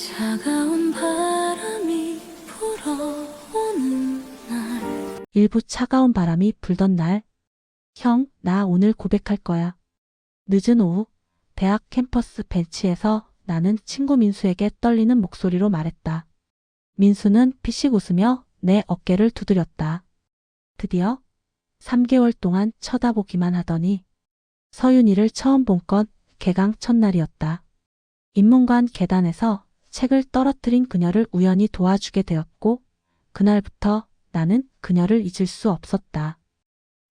차가운 바람이 불어오는 날. 일부 차가운 바람이 불던 날. 형, 나 오늘 고백할 거야. 늦은 오후, 대학 캠퍼스 벤치에서 나는 친구 민수에게 떨리는 목소리로 말했다. 민수는 피식 웃으며 내 어깨를 두드렸다. 드디어 3개월 동안 쳐다보기만 하더니 서윤이를 처음 본 건 개강 첫날이었다. 인문관 계단에서 책을 떨어뜨린 그녀를 우연히 도와주게 되었고 그날부터 나는 그녀를 잊을 수 없었다.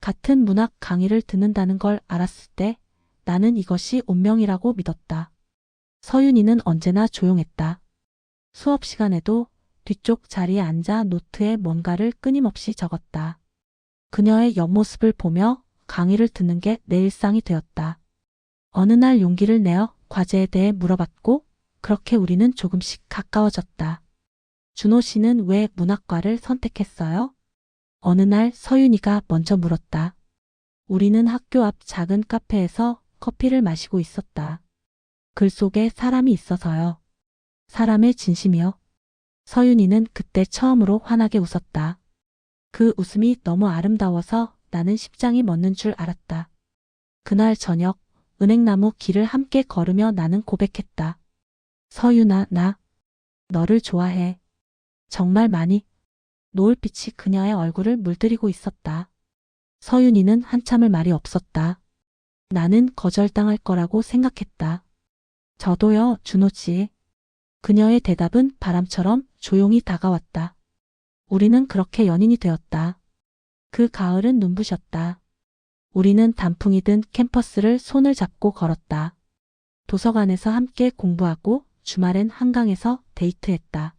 같은 문학 강의를 듣는다는 걸 알았을 때 나는 이것이 운명이라고 믿었다. 서윤이는 언제나 조용했다. 수업 시간에도 뒤쪽 자리에 앉아 노트에 뭔가를 끊임없이 적었다. 그녀의 옆모습을 보며 강의를 듣는 게 내 일상이 되었다. 어느 날 용기를 내어 과제에 대해 물어봤고 그렇게 우리는 조금씩 가까워졌다. 준호 씨는 왜 문학과를 선택했어요? 어느 날 서윤이가 먼저 물었다. 우리는 학교 앞 작은 카페에서 커피를 마시고 있었다. 글 속에 사람이 있어서요. 사람의 진심이요. 서윤이는 그때 처음으로 환하게 웃었다. 그 웃음이 너무 아름다워서 나는 심장이 멎는 줄 알았다. 그날 저녁 은행나무 길을 함께 걸으며 나는 고백했다. 서윤아, 나 너를 좋아해. 정말 많이. 노을빛이 그녀의 얼굴을 물들이고 있었다. 서윤이는 한참을 말이 없었다. 나는 거절당할 거라고 생각했다. 저도요, 준호 씨. 그녀의 대답은 바람처럼 조용히 다가왔다. 우리는 그렇게 연인이 되었다. 그 가을은 눈부셨다. 우리는 단풍이 든 캠퍼스를 손을 잡고 걸었다. 도서관에서 함께 공부하고 주말엔 한강에서 데이트했다.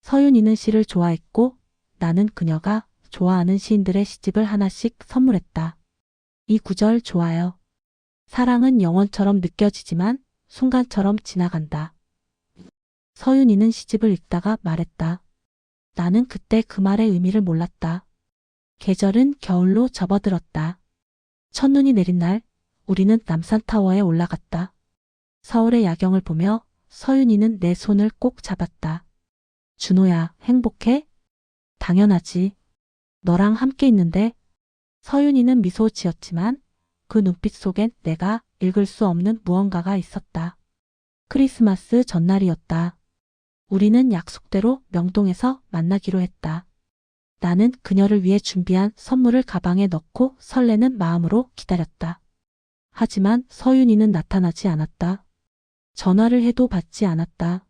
서윤이는 시를 좋아했고 나는 그녀가 좋아하는 시인들의 시집을 하나씩 선물했다. 이 구절 좋아요. 사랑은 영원처럼 느껴지지만 순간처럼 지나간다. 서윤이는 시집을 읽다가 말했다. 나는 그때 그 말의 의미를 몰랐다. 계절은 겨울로 접어들었다. 첫눈이 내린 날 우리는 남산타워에 올라갔다. 서울의 야경을 보며 서윤이는 내 손을 꼭 잡았다. 준호야, 행복해? 당연하지. 너랑 함께 있는데. 서윤이는 미소 지었지만 그 눈빛 속엔 내가 읽을 수 없는 무언가가 있었다. 크리스마스 전날이었다. 우리는 약속대로 명동에서 만나기로 했다. 나는 그녀를 위해 준비한 선물을 가방에 넣고 설레는 마음으로 기다렸다. 하지만 서윤이는 나타나지 않았다. 전화를 해도 받지 않았다.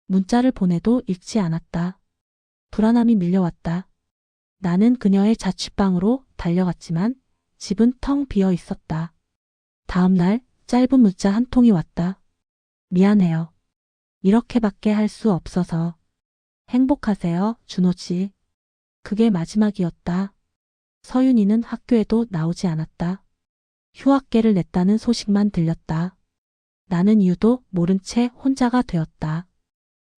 문자를 보내도 읽지 않았다. 불안함이 밀려왔다. 나는 그녀의 자취방으로 달려갔지만 집은 텅 비어 있었다. 다음 날 짧은 문자 한 통이 왔다. 미안해요. 이렇게밖에 할 수 없어서. 행복하세요, 준호 씨. 그게 마지막이었다. 서윤이는 학교에도 나오지 않았다. 휴학계를 냈다는 소식만 들렸다. 나는 이유도 모른 채 혼자가 되었다.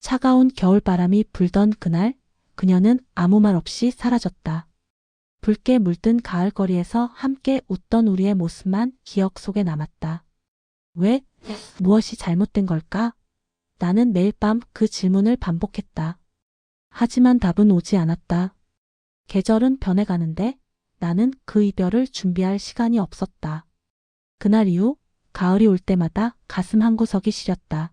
차가운 겨울바람이 불던 그날 그녀는 아무 말 없이 사라졌다. 붉게 물든 가을거리에서 함께 웃던 우리의 모습만 기억 속에 남았다. 왜? 무엇이 잘못된 걸까? 나는 매일 밤 그 질문을 반복했다. 하지만 답은 오지 않았다. 계절은 변해가는데 나는 그 이별을 준비할 시간이 없었다. 그날 이후 가을이 올 때마다 가슴 한구석이 시렸다.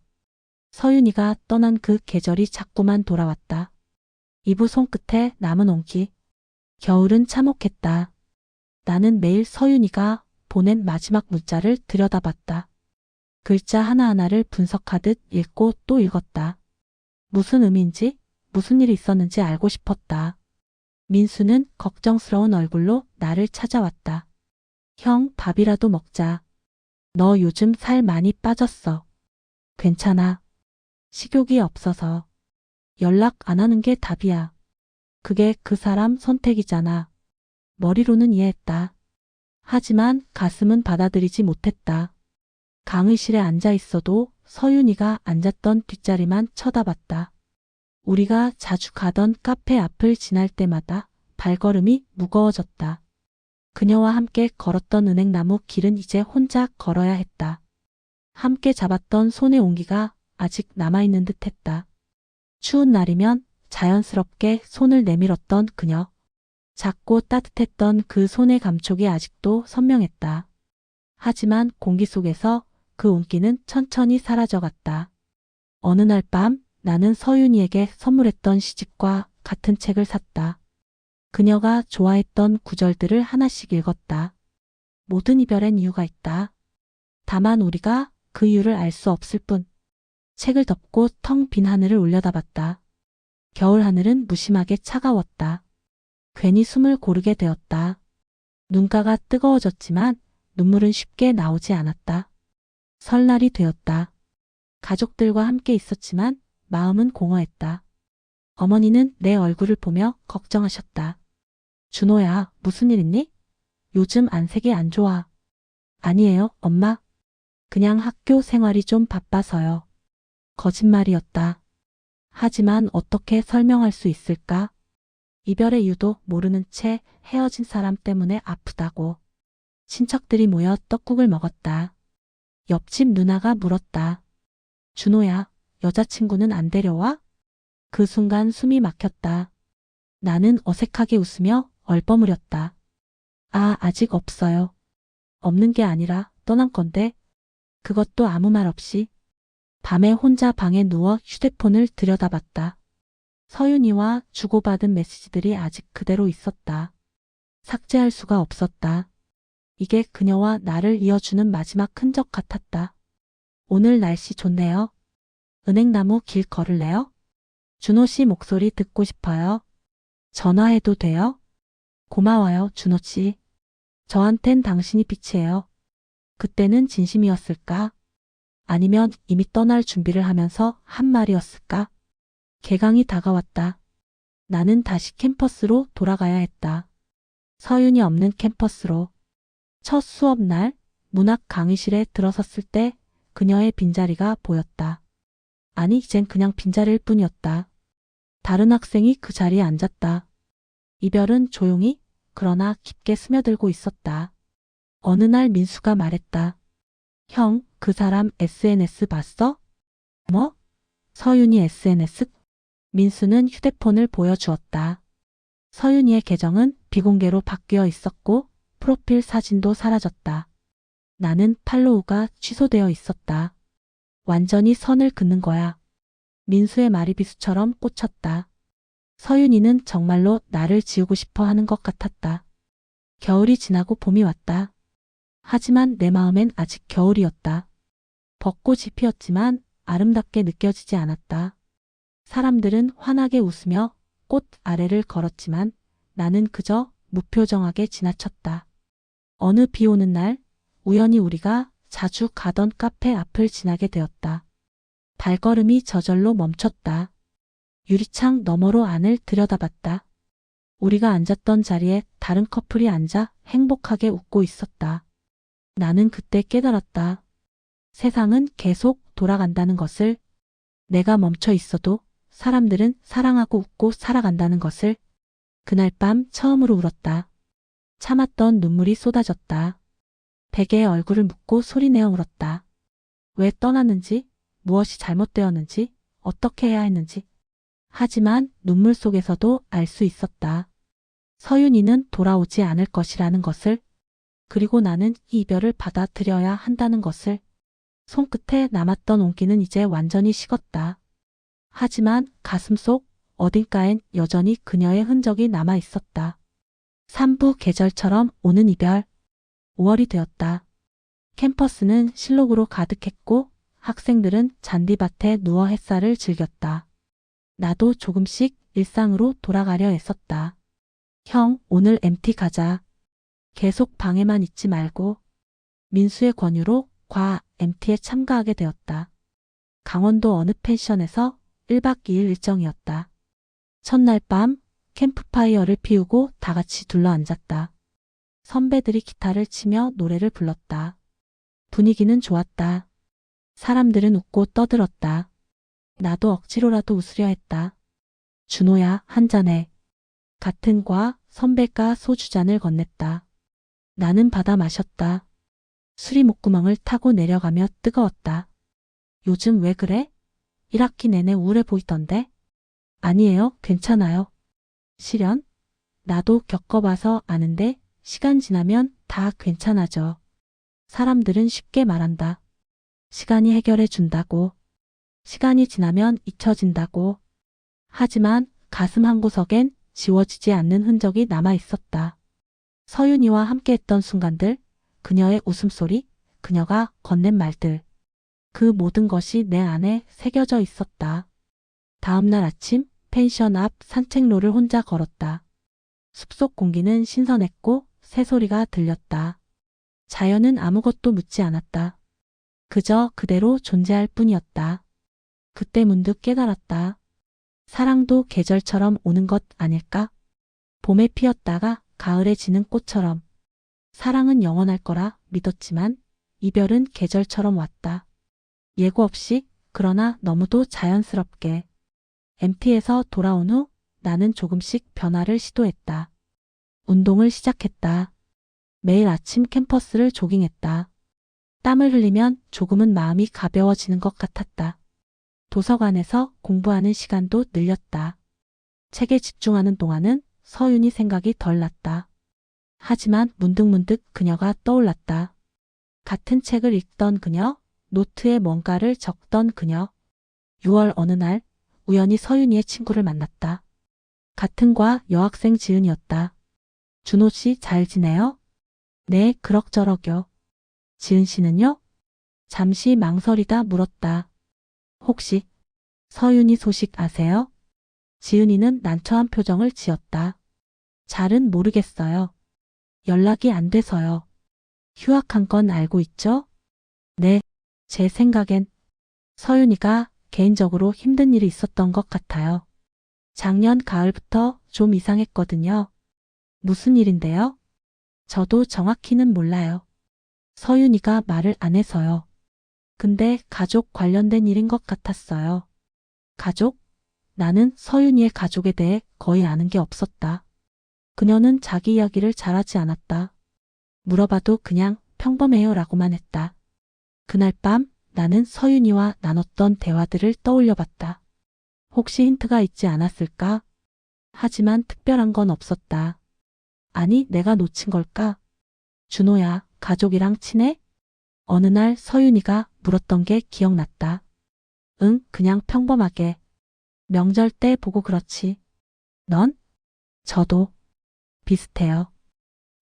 서윤이가 떠난 그 계절이 자꾸만 돌아왔다. 이부 손끝에 남은 온기. 겨울은 참혹했다. 나는 매일 서윤이가 보낸 마지막 문자를 들여다봤다. 글자 하나하나를 분석하듯 읽고 또 읽었다. 무슨 의미인지, 무슨 일이 있었는지 알고 싶었다. 민수는 걱정스러운 얼굴로 나를 찾아왔다. 형, 밥이라도 먹자. 너 요즘 살 많이 빠졌어. 괜찮아. 식욕이 없어서. 연락 안 하는 게 답이야. 그게 그 사람 선택이잖아. 머리로는 이해했다. 하지만 가슴은 받아들이지 못했다. 강의실에 앉아 있어도 서윤이가 앉았던 뒷자리만 쳐다봤다. 우리가 자주 가던 카페 앞을 지날 때마다 발걸음이 무거워졌다. 그녀와 함께 걸었던 은행나무 길은 이제 혼자 걸어야 했다. 함께 잡았던 손의 온기가 아직 남아있는 듯 했다. 추운 날이면 자연스럽게 손을 내밀었던 그녀. 작고 따뜻했던 그 손의 감촉이 아직도 선명했다. 하지만 공기 속에서 그 온기는 천천히 사라져갔다. 어느 날 밤 나는 서윤이에게 선물했던 시집과 같은 책을 샀다. 그녀가 좋아했던 구절들을 하나씩 읽었다. 모든 이별엔 이유가 있다. 다만 우리가 그 이유를 알 수 없을 뿐. 책을 덮고 텅 빈 하늘을 올려다봤다. 겨울 하늘은 무심하게 차가웠다. 괜히 숨을 고르게 되었다. 눈가가 뜨거워졌지만 눈물은 쉽게 나오지 않았다. 설날이 되었다. 가족들과 함께 있었지만 마음은 공허했다. 어머니는 내 얼굴을 보며 걱정하셨다. 준호야, 무슨 일 있니? 요즘 안색이 안 좋아. 아니에요, 엄마. 그냥 학교 생활이 좀 바빠서요. 거짓말이었다. 하지만 어떻게 설명할 수 있을까? 이별의 이유도 모르는 채 헤어진 사람 때문에 아프다고. 친척들이 모여 떡국을 먹었다. 옆집 누나가 물었다. 준호야, 여자친구는 안 데려와? 그 순간 숨이 막혔다. 나는 어색하게 웃으며 얼버무렸다. 아, 아직 없어요. 없는 게 아니라 떠난 건데. 그것도 아무 말 없이. 밤에 혼자 방에 누워 휴대폰을 들여다봤다. 서윤이와 주고받은 메시지들이 아직 그대로 있었다. 삭제할 수가 없었다. 이게 그녀와 나를 이어주는 마지막 흔적 같았다. 오늘 날씨 좋네요. 은행나무 길 걸을래요? 준호 씨 목소리 듣고 싶어요. 전화해도 돼요? 고마워요, 준호 씨. 저한텐 당신이 빛이에요. 그때는 진심이었을까? 아니면 이미 떠날 준비를 하면서 한 말이었을까? 개강이 다가왔다. 나는 다시 캠퍼스로 돌아가야 했다. 서윤이 없는 캠퍼스로. 첫 수업날 문학 강의실에 들어섰을 때 그녀의 빈자리가 보였다. 아니, 이젠 그냥 빈자리일 뿐이었다. 다른 학생이 그 자리에 앉았다. 이별은 조용히 그러나 깊게 스며들고 있었다. 어느 날 민수가 말했다. 형, 그 사람 SNS 봤어? 뭐? 서윤이 SNS? 민수는 휴대폰을 보여주었다. 서윤이의 계정은 비공개로 바뀌어 있었고 프로필 사진도 사라졌다. 나는 팔로우가 취소되어 있었다. 완전히 선을 긋는 거야. 민수의 말이 비수처럼 꽂혔다. 서윤이는 정말로 나를 지우고 싶어 하는 것 같았다. 겨울이 지나고 봄이 왔다. 하지만 내 마음엔 아직 겨울이었다. 벚꽃이 피었지만 아름답게 느껴지지 않았다. 사람들은 환하게 웃으며 꽃 아래를 걸었지만 나는 그저 무표정하게 지나쳤다. 어느 비 오는 날 우연히 우리가 자주 가던 카페 앞을 지나게 되었다. 발걸음이 저절로 멈췄다. 유리창 너머로 안을 들여다봤다. 우리가 앉았던 자리에 다른 커플이 앉아 행복하게 웃고 있었다. 나는 그때 깨달았다. 세상은 계속 돌아간다는 것을. 내가 멈춰 있어도 사람들은 사랑하고 웃고 살아간다는 것을. 그날 밤 처음으로 울었다. 참았던 눈물이 쏟아졌다. 베개에 얼굴을 묻고 소리내어 울었다. 왜 떠났는지, 무엇이 잘못되었는지, 어떻게 해야 했는지. 하지만 눈물 속에서도 알 수 있었다. 서윤이는 돌아오지 않을 것이라는 것을. 그리고 나는 이 이별을 받아들여야 한다는 것을. 손끝에 남았던 온기는 이제 완전히 식었다. 하지만 가슴속 어딘가엔 여전히 그녀의 흔적이 남아 있었다. 3부 계절처럼 오는 이별. 5월이 되었다. 캠퍼스는 실록으로 가득했고 학생들은 잔디밭에 누워 햇살을 즐겼다. 나도 조금씩 일상으로 돌아가려 애썼다. 형, 오늘 MT 가자. 계속 방에만 있지 말고. 민수의 권유로 과 MT에 참가하게 되었다. 강원도 어느 펜션에서 1박 2일 일정이었다. 첫날 밤 캠프파이어를 피우고 다 같이 둘러앉았다. 선배들이 기타를 치며 노래를 불렀다. 분위기는 좋았다. 사람들은 웃고 떠들었다. 나도 억지로라도 웃으려 했다. 준호야, 한잔해. 같은 과 선배가 소주잔을 건넸다. 나는 받아 마셨다. 술이 목구멍을 타고 내려가며 뜨거웠다. 요즘 왜 그래? 1학기 내내 우울해 보이던데? 아니에요, 괜찮아요. 실연? 나도 겪어봐서 아는데 시간 지나면 다 괜찮아져. 사람들은 쉽게 말한다. 시간이 해결해 준다고. 시간이 지나면 잊혀진다고. 하지만 가슴 한구석엔 지워지지 않는 흔적이 남아 있었다. 서윤이와 함께했던 순간들, 그녀의 웃음소리, 그녀가 건넨 말들. 그 모든 것이 내 안에 새겨져 있었다. 다음 날 아침 펜션 앞 산책로를 혼자 걸었다. 숲속 공기는 신선했고 새소리가 들렸다. 자연은 아무것도 묻지 않았다. 그저 그대로 존재할 뿐이었다. 그때 문득 깨달았다. 사랑도 계절처럼 오는 것 아닐까? 봄에 피었다가 가을에 지는 꽃처럼. 사랑은 영원할 거라 믿었지만 이별은 계절처럼 왔다. 예고 없이, 그러나 너무도 자연스럽게. MT에서 돌아온 후 나는 조금씩 변화를 시도했다. 운동을 시작했다. 매일 아침 캠퍼스를 조깅했다. 땀을 흘리면 조금은 마음이 가벼워지는 것 같았다. 도서관에서 공부하는 시간도 늘렸다. 책에 집중하는 동안은 서윤이 생각이 덜 났다. 하지만 문득문득 그녀가 떠올랐다. 같은 책을 읽던 그녀, 노트에 뭔가를 적던 그녀. 6월 어느 날 우연히 서윤이의 친구를 만났다. 같은 과 여학생 지은이었다. 준호 씨 잘 지내요? 네, 그럭저럭요. 지은 씨는요? 잠시 망설이다 물었다. 혹시 서윤이 소식 아세요? 지은이는 난처한 표정을 지었다. 잘은 모르겠어요. 연락이 안 돼서요. 휴학한 건 알고 있죠? 네, 제 생각엔 서윤이가 개인적으로 힘든 일이 있었던 것 같아요. 작년 가을부터 좀 이상했거든요. 무슨 일인데요? 저도 정확히는 몰라요. 서윤이가 말을 안 해서요. 근데 가족 관련된 일인 것 같았어요. 가족? 나는 서윤이의 가족에 대해 거의 아는 게 없었다. 그녀는 자기 이야기를 잘하지 않았다. 물어봐도 그냥 평범해요 라고만 했다. 그날 밤 나는 서윤이와 나눴던 대화들을 떠올려 봤다. 혹시 힌트가 있지 않았을까? 하지만 특별한 건 없었다. 아니, 내가 놓친 걸까? 준호야, 가족이랑 친해? 어느 날 서윤이가 물었던 게 기억났다. 응, 그냥 평범하게. 명절 때 보고 그렇지. 넌? 저도. 비슷해요.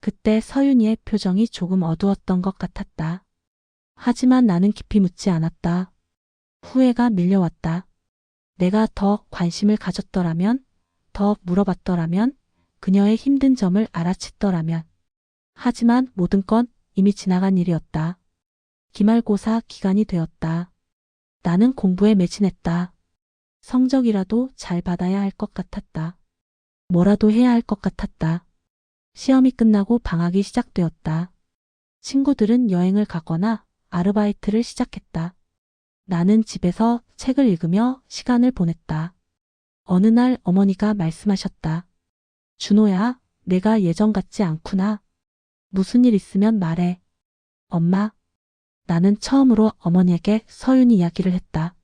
그때 서윤이의 표정이 조금 어두웠던 것 같았다. 하지만 나는 깊이 묻지 않았다. 후회가 밀려왔다. 내가 더 관심을 가졌더라면, 더 물어봤더라면, 그녀의 힘든 점을 알아챘더라면. 하지만 모든 건 이미 지나간 일이었다. 기말고사 기간이 되었다. 나는 공부에 매진했다. 성적이라도 잘 받아야 할 것 같았다. 뭐라도 해야 할 것 같았다. 시험이 끝나고 방학이 시작되었다. 친구들은 여행을 가거나 아르바이트를 시작했다. 나는 집에서 책을 읽으며 시간을 보냈다. 어느 날 어머니가 말씀하셨다. 준호야, 내가 예전 같지 않구나. 무슨 일 있으면 말해. 엄마. 나는 처음으로 어머니에게 서윤이 이야기를 했다.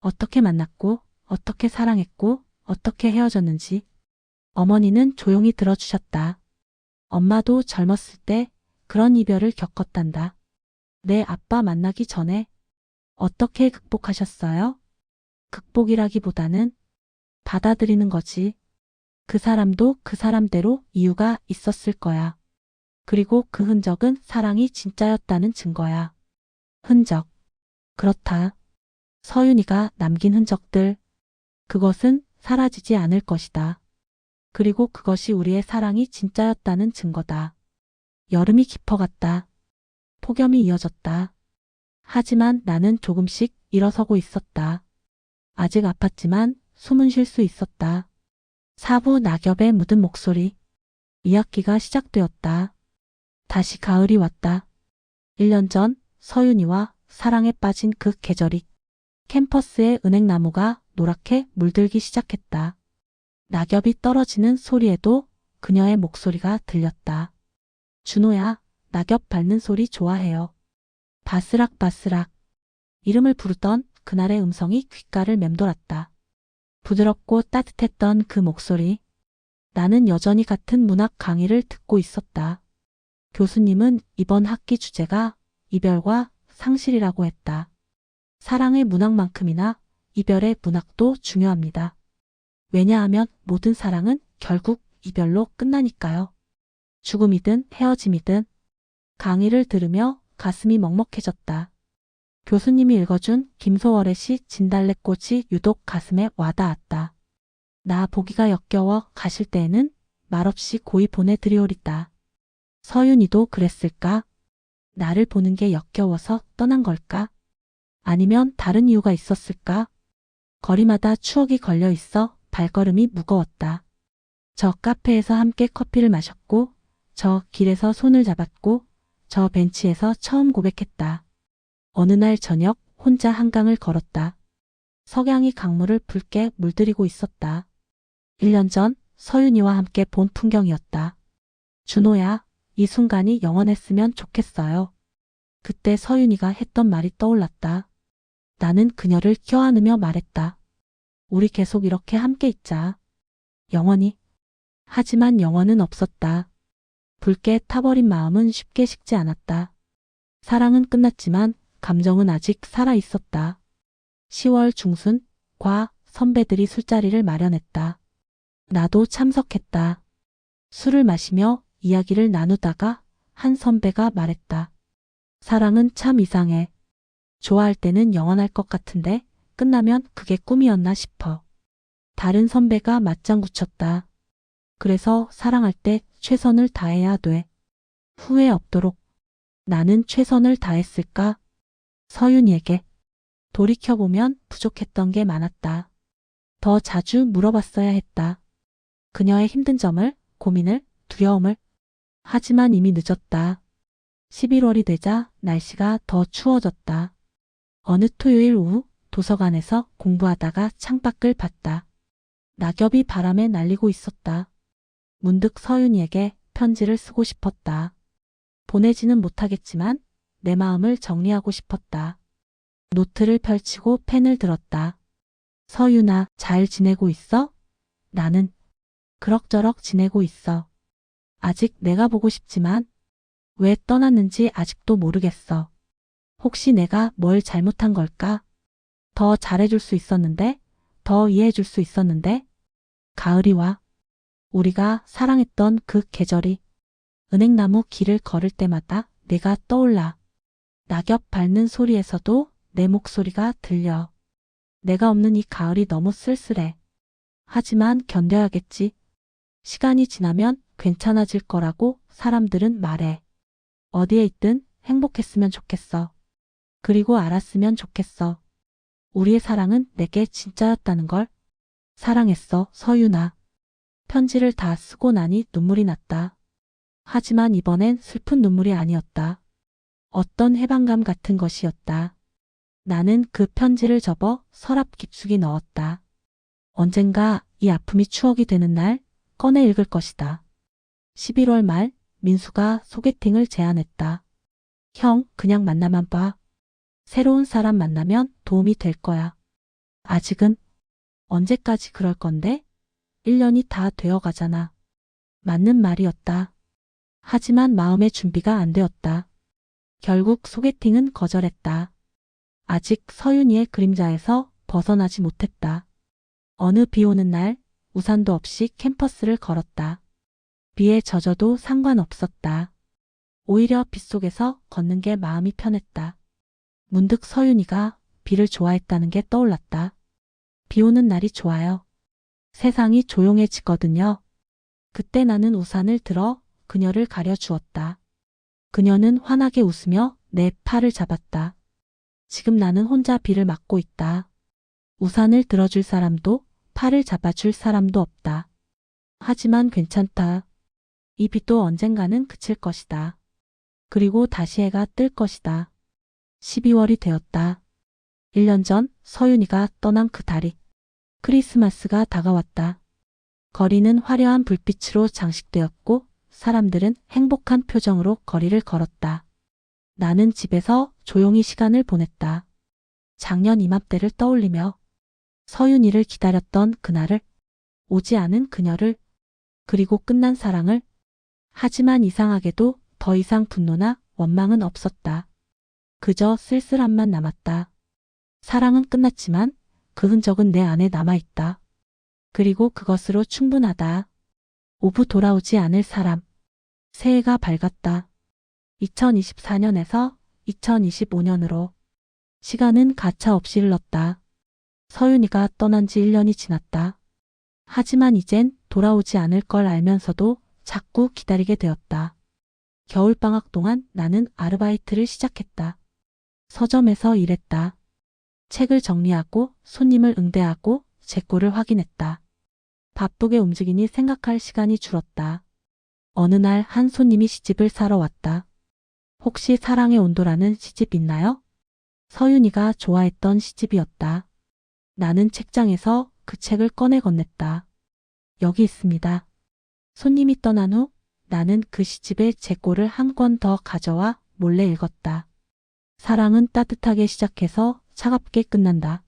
어떻게 만났고, 어떻게 사랑했고, 어떻게 헤어졌는지. 어머니는 조용히 들어주셨다. 엄마도 젊었을 때 그런 이별을 겪었단다. 내 아빠 만나기 전에 어떻게 극복하셨어요? 극복이라기보다는 받아들이는 거지. 그 사람도 그 사람대로 이유가 있었을 거야. 그리고 그 흔적은 사랑이 진짜였다는 증거야. 흔적. 그렇다. 서윤이가 남긴 흔적들. 그것은 사라지지 않을 것이다. 그리고 그것이 우리의 사랑이 진짜였다는 증거다. 여름이 깊어갔다. 폭염이 이어졌다. 하지만 나는 조금씩 일어서고 있었다. 아직 아팠지만 숨은 쉴 수 있었다. 사부 낙엽에 묻은 목소리. 2학기가 시작되었다. 다시 가을이 왔다. 1년 전 서윤이와 사랑에 빠진 그 계절이. 캠퍼스의 은행나무가 노랗게 물들기 시작했다. 낙엽이 떨어지는 소리에도 그녀의 목소리가 들렸다. 준호야, 낙엽 밟는 소리 좋아해요. 바스락바스락. 이름을 부르던 그날의 음성이 귓가를 맴돌았다. 부드럽고 따뜻했던 그 목소리. 나는 여전히 같은 문학 강의를 듣고 있었다. 교수님은 이번 학기 주제가 이별과 상실이라고 했다. 사랑의 문학만큼이나 이별의 문학도 중요합니다. 왜냐하면 모든 사랑은 결국 이별로 끝나니까요. 죽음이든 헤어짐이든. 강의를 들으며 가슴이 먹먹해졌다. 교수님이 읽어준 김소월의 시 진달래꽃이 유독 가슴에 와닿았다. 나 보기가 역겨워 가실 때에는 말없이 고이 보내드리오리다. 서윤이도 그랬을까? 나를 보는 게 역겨워서 떠난 걸까? 아니면 다른 이유가 있었을까? 거리마다 추억이 걸려 있어 발걸음이 무거웠다. 저 카페에서 함께 커피를 마셨고, 저 길에서 손을 잡았고, 저 벤치에서 처음 고백했다. 어느 날 저녁 혼자 한강을 걸었다. 석양이 강물을 붉게 물들이고 있었다. 1년 전 서윤이와 함께 본 풍경이었다. 준호야, 이 순간이 영원했으면 좋겠어요. 그때 서윤이가 했던 말이 떠올랐다. 나는 그녀를 껴안으며 말했다. 우리 계속 이렇게 함께 있자. 영원히. 하지만 영원은 없었다. 붉게 타버린 마음은 쉽게 식지 않았다. 사랑은 끝났지만 감정은 아직 살아 있었다. 10월 중순, 과 선배들이 술자리를 마련했다. 나도 참석했다. 술을 마시며 이야기를 나누다가 한 선배가 말했다. 사랑은 참 이상해. 좋아할 때는 영원할 것 같은데 끝나면 그게 꿈이었나 싶어. 다른 선배가 맞장구 쳤다. 그래서 사랑할 때 최선을 다해야 돼. 후회 없도록. 나는 최선을 다했을까? 서윤이에게. 돌이켜보면 부족했던 게 많았다. 더 자주 물어봤어야 했다. 그녀의 힘든 점을, 고민을, 두려움을. 하지만 이미 늦었다. 11월이 되자 날씨가 더 추워졌다. 어느 토요일 오후 도서관에서 공부하다가 창밖을 봤다. 낙엽이 바람에 날리고 있었다. 문득 서윤이에게 편지를 쓰고 싶었다. 보내지는 못하겠지만 내 마음을 정리하고 싶었다. 노트를 펼치고 펜을 들었다. 서윤아, 잘 지내고 있어? 나는 그럭저럭 지내고 있어. 아직 내가 보고 싶지만 왜 떠났는지 아직도 모르겠어. 혹시 내가 뭘 잘못한 걸까? 더 잘해줄 수 있었는데, 더 이해해줄 수 있었는데. 가을이 와. 우리가 사랑했던 그 계절이. 은행나무 길을 걸을 때마다 내가 떠올라. 낙엽 밟는 소리에서도 내 목소리가 들려. 내가 없는 이 가을이 너무 쓸쓸해. 하지만 견뎌야겠지. 시간이 지나면 괜찮아질 거라고 사람들은 말해. 어디에 있든 행복했으면 좋겠어. 그리고 알았으면 좋겠어. 우리의 사랑은 내게 진짜였다는 걸. 사랑했어, 서윤아. 편지를 다 쓰고 나니 눈물이 났다. 하지만 이번엔 슬픈 눈물이 아니었다. 어떤 해방감 같은 것이었다. 나는 그 편지를 접어 서랍 깊숙이 넣었다. 언젠가 이 아픔이 추억이 되는 날 꺼내 읽을 것이다. 11월 말 민수가 소개팅을 제안했다. 형, 그냥 만나만 봐. 새로운 사람 만나면 도움이 될 거야. 아직은? 언제까지 그럴 건데? 1년이 다 되어 가잖아. 맞는 말이었다. 하지만 마음의 준비가 안 되었다. 결국 소개팅은 거절했다. 아직 서윤이의 그림자에서 벗어나지 못했다. 어느 비 오는 날 우산도 없이 캠퍼스를 걸었다. 비에 젖어도 상관없었다. 오히려 빗속에서 걷는 게 마음이 편했다. 문득 서윤이가 비를 좋아했다는 게 떠올랐다. 비 오는 날이 좋아요. 세상이 조용해지거든요. 그때 나는 우산을 들어 그녀를 가려주었다. 그녀는 환하게 웃으며 내 팔을 잡았다. 지금 나는 혼자 비를 맞고 있다. 우산을 들어줄 사람도 팔을 잡아줄 사람도 없다. 하지만 괜찮다. 이 비도 언젠가는 그칠 것이다. 그리고 다시 해가 뜰 것이다. 12월이 되었다. 1년 전 서윤이가 떠난 그 달이. 크리스마스가 다가왔다. 거리는 화려한 불빛으로 장식되었고 사람들은 행복한 표정으로 거리를 걸었다. 나는 집에서 조용히 시간을 보냈다. 작년 이맘때를 떠올리며 서윤이를 기다렸던 그날을, 오지 않은 그녀를, 그리고 끝난 사랑을. 하지만 이상하게도 더 이상 분노나 원망은 없었다. 그저 쓸쓸함만 남았다. 사랑은 끝났지만 그 흔적은 내 안에 남아있다. 그리고 그것으로 충분하다. 오부 돌아오지 않을 사람. 새해가 밝았다. 2024년에서 2025년으로 시간은 가차없이 흘렀다. 서윤이가 떠난 지 1년이 지났다. 하지만 이젠 돌아오지 않을 걸 알면서도 자꾸 기다리게 되었다. 겨울방학 동안 나는 아르바이트를 시작했다. 서점에서 일했다. 책을 정리하고 손님을 응대하고 재고를 확인했다. 바쁘게 움직이니 생각할 시간이 줄었다. 어느 날 한 손님이 시집을 사러 왔다. 혹시 사랑의 온도라는 시집 있나요? 서윤이가 좋아했던 시집이었다. 나는 책장에서 그 책을 꺼내 건넸다. 여기 있습니다. 손님이 떠난 후 나는 그 시집의 재고를 한 권 더 가져와 몰래 읽었다. 사랑은 따뜻하게 시작해서 차갑게 끝난다.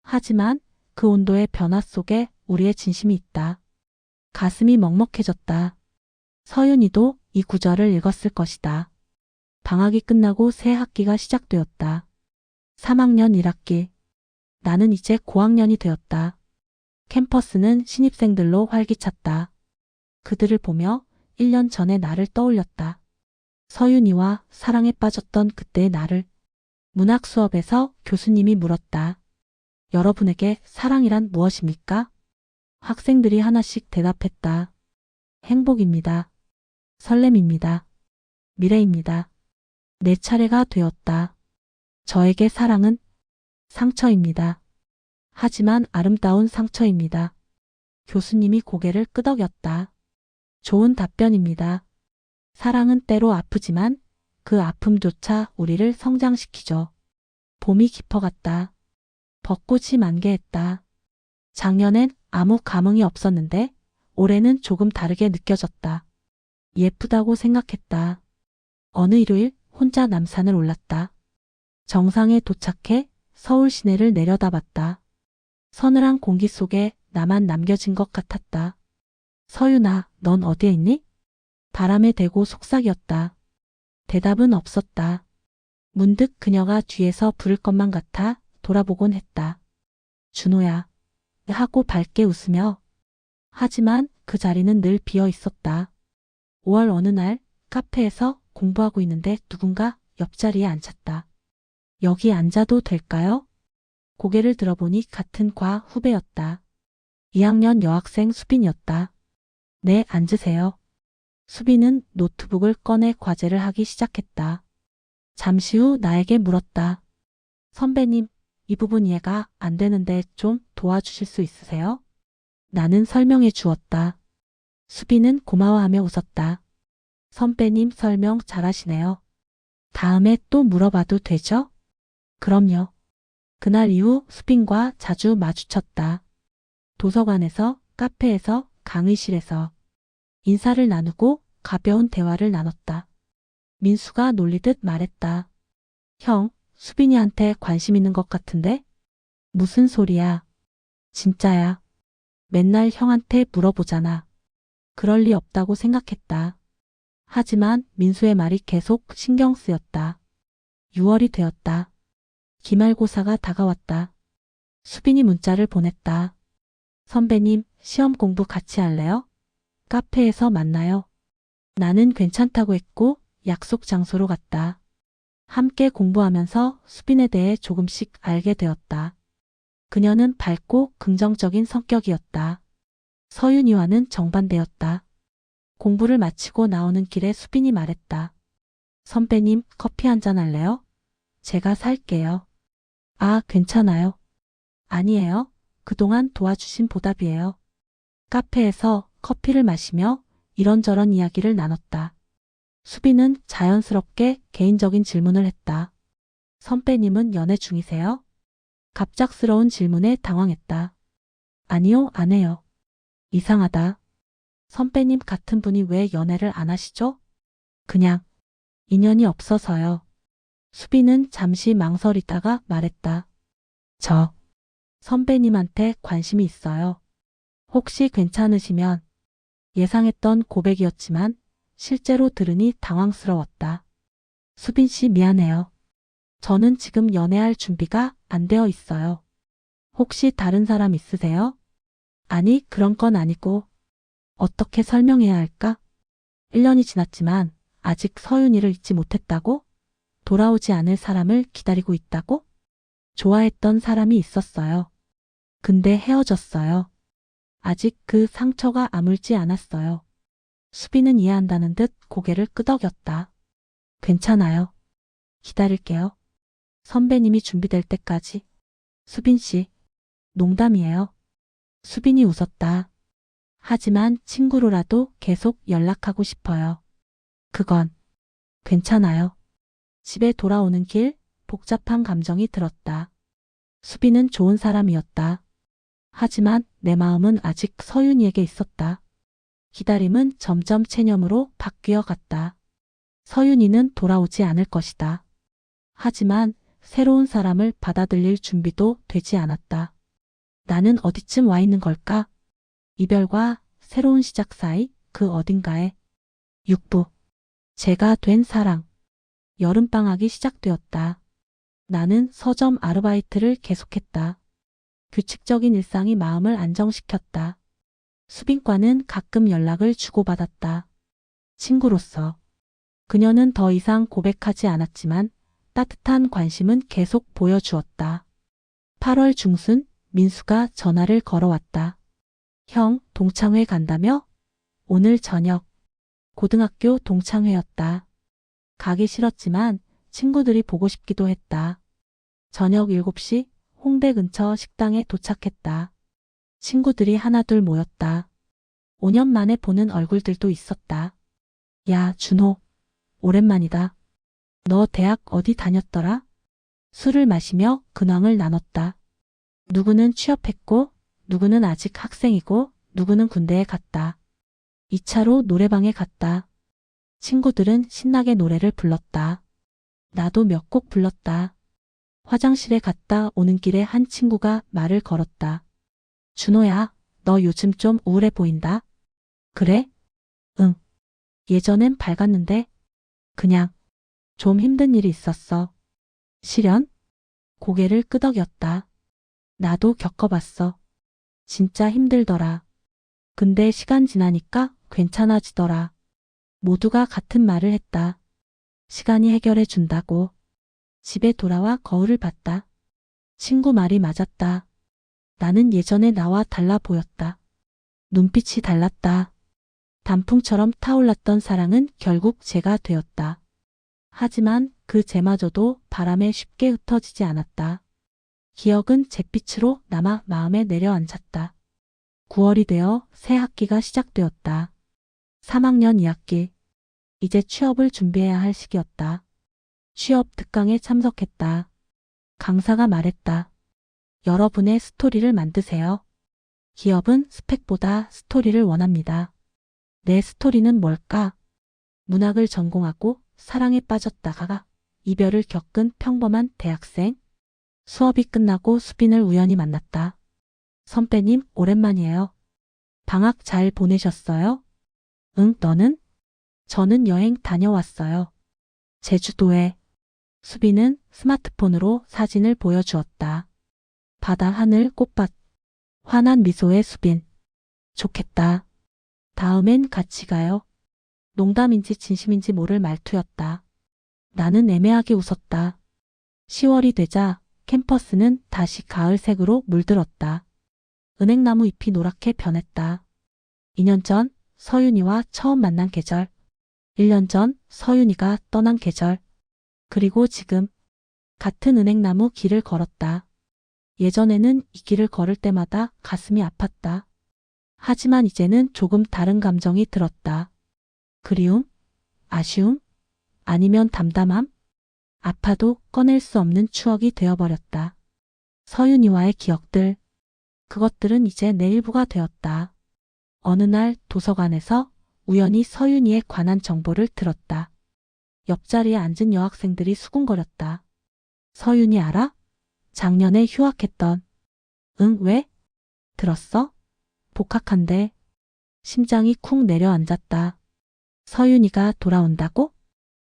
하지만 그 온도의 변화 속에 우리의 진심이 있다. 가슴이 먹먹해졌다. 서윤이도 이 구절을 읽었을 것이다. 방학이 끝나고 새 학기가 시작되었다. 3학년 1학기. 나는 이제 고학년이 되었다. 캠퍼스는 신입생들로 활기찼다. 그들을 보며 1년 전의 나를 떠올렸다. 서윤이와 사랑에 빠졌던 그때의 나를. 문학 수업에서 교수님이 물었다. 여러분에게 사랑이란 무엇입니까? 학생들이 하나씩 대답했다. 행복입니다. 설렘입니다. 미래입니다. 내 차례가 되었다. 저에게 사랑은 상처입니다. 하지만 아름다운 상처입니다. 교수님이 고개를 끄덕였다. 좋은 답변입니다. 사랑은 때로 아프지만 그 아픔조차 우리를 성장시키죠. 봄이 깊어갔다. 벚꽃이 만개했다. 작년엔 아무 감흥이 없었는데 올해는 조금 다르게 느껴졌다. 예쁘다고 생각했다. 어느 일요일 혼자 남산을 올랐다. 정상에 도착해 서울 시내를 내려다봤다. 서늘한 공기 속에 나만 남겨진 것 같았다. 서윤아, 넌 어디에 있니? 바람에 대고 속삭였다. 대답은 없었다. 문득 그녀가 뒤에서 부를 것만 같아 돌아보곤 했다. 준호야. 하고 밝게 웃으며. 하지만 그 자리는 늘 비어 있었다. 5월 어느 날 카페에서 공부하고 있는데 누군가 옆자리에 앉혔다. 여기 앉아도 될까요? 고개를 들어보니 같은 과 후배였다. 2학년 여학생 수빈이었다. 네, 앉으세요. 수빈은 노트북을 꺼내 과제를 하기 시작했다. 잠시 후 나에게 물었다. 선배님, 이 부분 이해가 안 되는데 좀 도와주실 수 있으세요? 나는 설명해 주었다. 수빈은 고마워하며 웃었다. 선배님 설명 잘하시네요. 다음에 또 물어봐도 되죠? 그럼요. 그날 이후 수빈과 자주 마주쳤다. 도서관에서, 카페에서, 강의실에서 인사를 나누고 가벼운 대화를 나눴다. 민수가 놀리듯 말했다. 형, 수빈이한테 관심 있는 것 같은데? 무슨 소리야? 진짜야. 맨날 형한테 물어보잖아. 그럴 리 없다고 생각했다. 하지만 민수의 말이 계속 신경 쓰였다. 6월이 되었다. 기말고사가 다가왔다. 수빈이 문자를 보냈다. 선배님, 시험 공부 같이 할래요? 카페에서 만나요. 나는 괜찮다고 했고 약속 장소로 갔다. 함께 공부하면서 수빈에 대해 조금씩 알게 되었다. 그녀는 밝고 긍정적인 성격이었다. 서윤이와는 정반대였다. 공부를 마치고 나오는 길에 수빈이 말했다. 선배님, 커피 한잔 할래요? 제가 살게요. 아, 괜찮아요. 아니에요. 그동안 도와주신 보답이에요. 카페에서 커피를 마시며 이런저런 이야기를 나눴다. 수빈은 자연스럽게 개인적인 질문을 했다. 선배님은 연애 중이세요? 갑작스러운 질문에 당황했다. 아니요, 안 해요. 이상하다. 선배님 같은 분이 왜 연애를 안 하시죠? 그냥 인연이 없어서요. 수빈은 잠시 망설이다가 말했다. 저 선배님한테 관심이 있어요. 혹시 괜찮으시면. 예상했던 고백이었지만 실제로 들으니 당황스러웠다. 수빈 씨 미안해요. 저는 지금 연애할 준비가 안 되어 있어요. 혹시 다른 사람 있으세요? 아니, 그런 건 아니고. 어떻게 설명해야 할까? 1년이 지났지만 아직 서윤이를 잊지 못했다고? 돌아오지 않을 사람을 기다리고 있다고? 좋아했던 사람이 있었어요. 근데 헤어졌어요. 아직 그 상처가 아물지 않았어요. 수빈은 이해한다는 듯 고개를 끄덕였다. 괜찮아요. 기다릴게요. 선배님이 준비될 때까지. 수빈 씨, 농담이에요. 수빈이 웃었다. 하지만 친구로라도 계속 연락하고 싶어요. 그건 괜찮아요. 집에 돌아오는 길 복잡한 감정이 들었다. 수빈은 좋은 사람이었다. 하지만 내 마음은 아직 서윤이에게 있었다. 기다림은 점점 체념으로 바뀌어 갔다. 서윤이는 돌아오지 않을 것이다. 하지만 새로운 사람을 받아들일 준비도 되지 않았다. 나는 어디쯤 와 있는 걸까? 이별과 새로운 시작 사이 그 어딘가에. 6부. 제가 된 사랑. 여름방학이 시작되었다. 나는 서점 아르바이트를 계속했다. 규칙적인 일상이 마음을 안정시켰다. 수빈과는 가끔 연락을 주고받았다. 친구로서. 그녀는 더 이상 고백하지 않았지만 따뜻한 관심은 계속 보여주었다. 8월 중순 민수가 전화를 걸어왔다. 형, 동창회 간다며? 오늘 저녁. 고등학교 동창회였다. 가기 싫었지만 친구들이 보고 싶기도 했다. 저녁 7시 홍대 근처 식당에 도착했다. 친구들이 하나둘 모였다. 5년 만에 보는 얼굴들도 있었다. 야, 준호. 오랜만이다. 너 대학 어디 다녔더라? 술을 마시며 근황을 나눴다. 누구는 취업했고, 누구는 아직 학생이고, 누구는 군대에 갔다. 2차로 노래방에 갔다. 친구들은 신나게 노래를 불렀다. 나도 몇 곡 불렀다. 화장실에 갔다 오는 길에 한 친구가 말을 걸었다. 준호야, 너 요즘 좀 우울해 보인다. 그래? 응. 예전엔 밝았는데 그냥 좀 힘든 일이 있었어. 실연? 고개를 끄덕였다. 나도 겪어봤어. 진짜 힘들더라. 근데 시간 지나니까 괜찮아지더라. 모두가 같은 말을 했다. 시간이 해결해 준다고. 집에 돌아와 거울을 봤다. 친구 말이 맞았다. 나는 예전의 나와 달라 보였다. 눈빛이 달랐다. 단풍처럼 타올랐던 사랑은 결국 제가 되었다. 하지만 그 제마저도 바람에 쉽게 흩어지지 않았다. 기억은 잿빛으로 남아 마음에 내려앉았다. 9월이 되어 새 학기가 시작되었다. 3학년 2학기. 이제 취업을 준비해야 할 시기였다. 취업 특강에 참석했다. 강사가 말했다. 여러분의 스토리를 만드세요. 기업은 스펙보다 스토리를 원합니다. 내 스토리는 뭘까? 문학을 전공하고 사랑에 빠졌다가 이별을 겪은 평범한 대학생. 수업이 끝나고 수빈을 우연히 만났다. 선배님, 오랜만이에요. 방학 잘 보내셨어요? 응, 너는? 저는 여행 다녀왔어요. 제주도에. 수빈은 스마트폰으로 사진을 보여주었다. 바다, 하늘, 꽃밭. 환한 미소의 수빈. 좋겠다. 다음엔 같이 가요. 농담인지 진심인지 모를 말투였다. 나는 애매하게 웃었다. 10월이 되자 캠퍼스는 다시 가을색으로 물들었다. 은행나무 잎이 노랗게 변했다. 2년 전 서윤이와 처음 만난 계절. 1년 전 서윤이가 떠난 계절. 그리고 지금 같은 은행나무 길을 걸었다. 예전에는 이 길을 걸을 때마다 가슴이 아팠다. 하지만 이제는 조금 다른 감정이 들었다. 그리움? 아쉬움? 아니면 담담함? 아파도 꺼낼 수 없는 추억이 되어버렸다. 서윤이와의 기억들. 그것들은 이제 내 일부가 되었다. 어느 날 도서관에서 우연히 서윤이에 관한 정보를 들었다. 옆자리에 앉은 여학생들이 수군거렸다. 서윤이 알아? 작년에 휴학했던. 응, 왜? 들었어? 복학한대. 심장이 쿵 내려앉았다. 서윤이가 돌아온다고?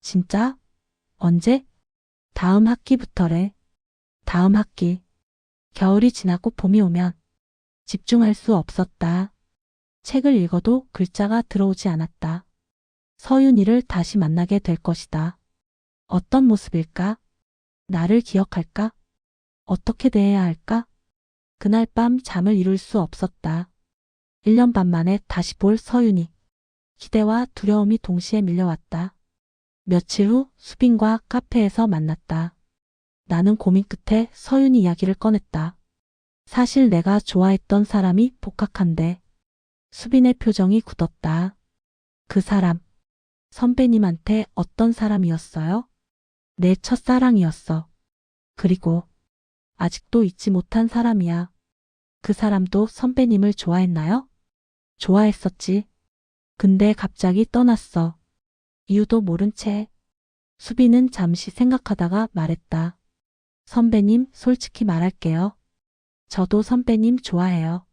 진짜? 언제? 다음 학기부터래. 다음 학기. 겨울이 지나고 봄이 오면 집중할 수 없었다. 책을 읽어도 글자가 들어오지 않았다. 서윤이를 다시 만나게 될 것이다. 어떤 모습일까? 나를 기억할까? 어떻게 대해야 할까? 그날 밤 잠을 이룰 수 없었다. 1년 반 만에 다시 볼 서윤이. 기대와 두려움이 동시에 밀려왔다. 며칠 후 수빈과 카페에서 만났다. 나는 고민 끝에 서윤이 이야기를 꺼냈다. 사실 내가 좋아했던 사람이 복학한대. 수빈의 표정이 굳었다. 그 사람, 선배님한테 어떤 사람이었어요? 내 첫사랑이었어. 그리고 아직도 잊지 못한 사람이야. 그 사람도 선배님을 좋아했나요? 좋아했었지. 근데 갑자기 떠났어. 이유도 모른 채. 수빈은 잠시 생각하다가 말했다. 선배님, 솔직히 말할게요. 저도 선배님 좋아해요.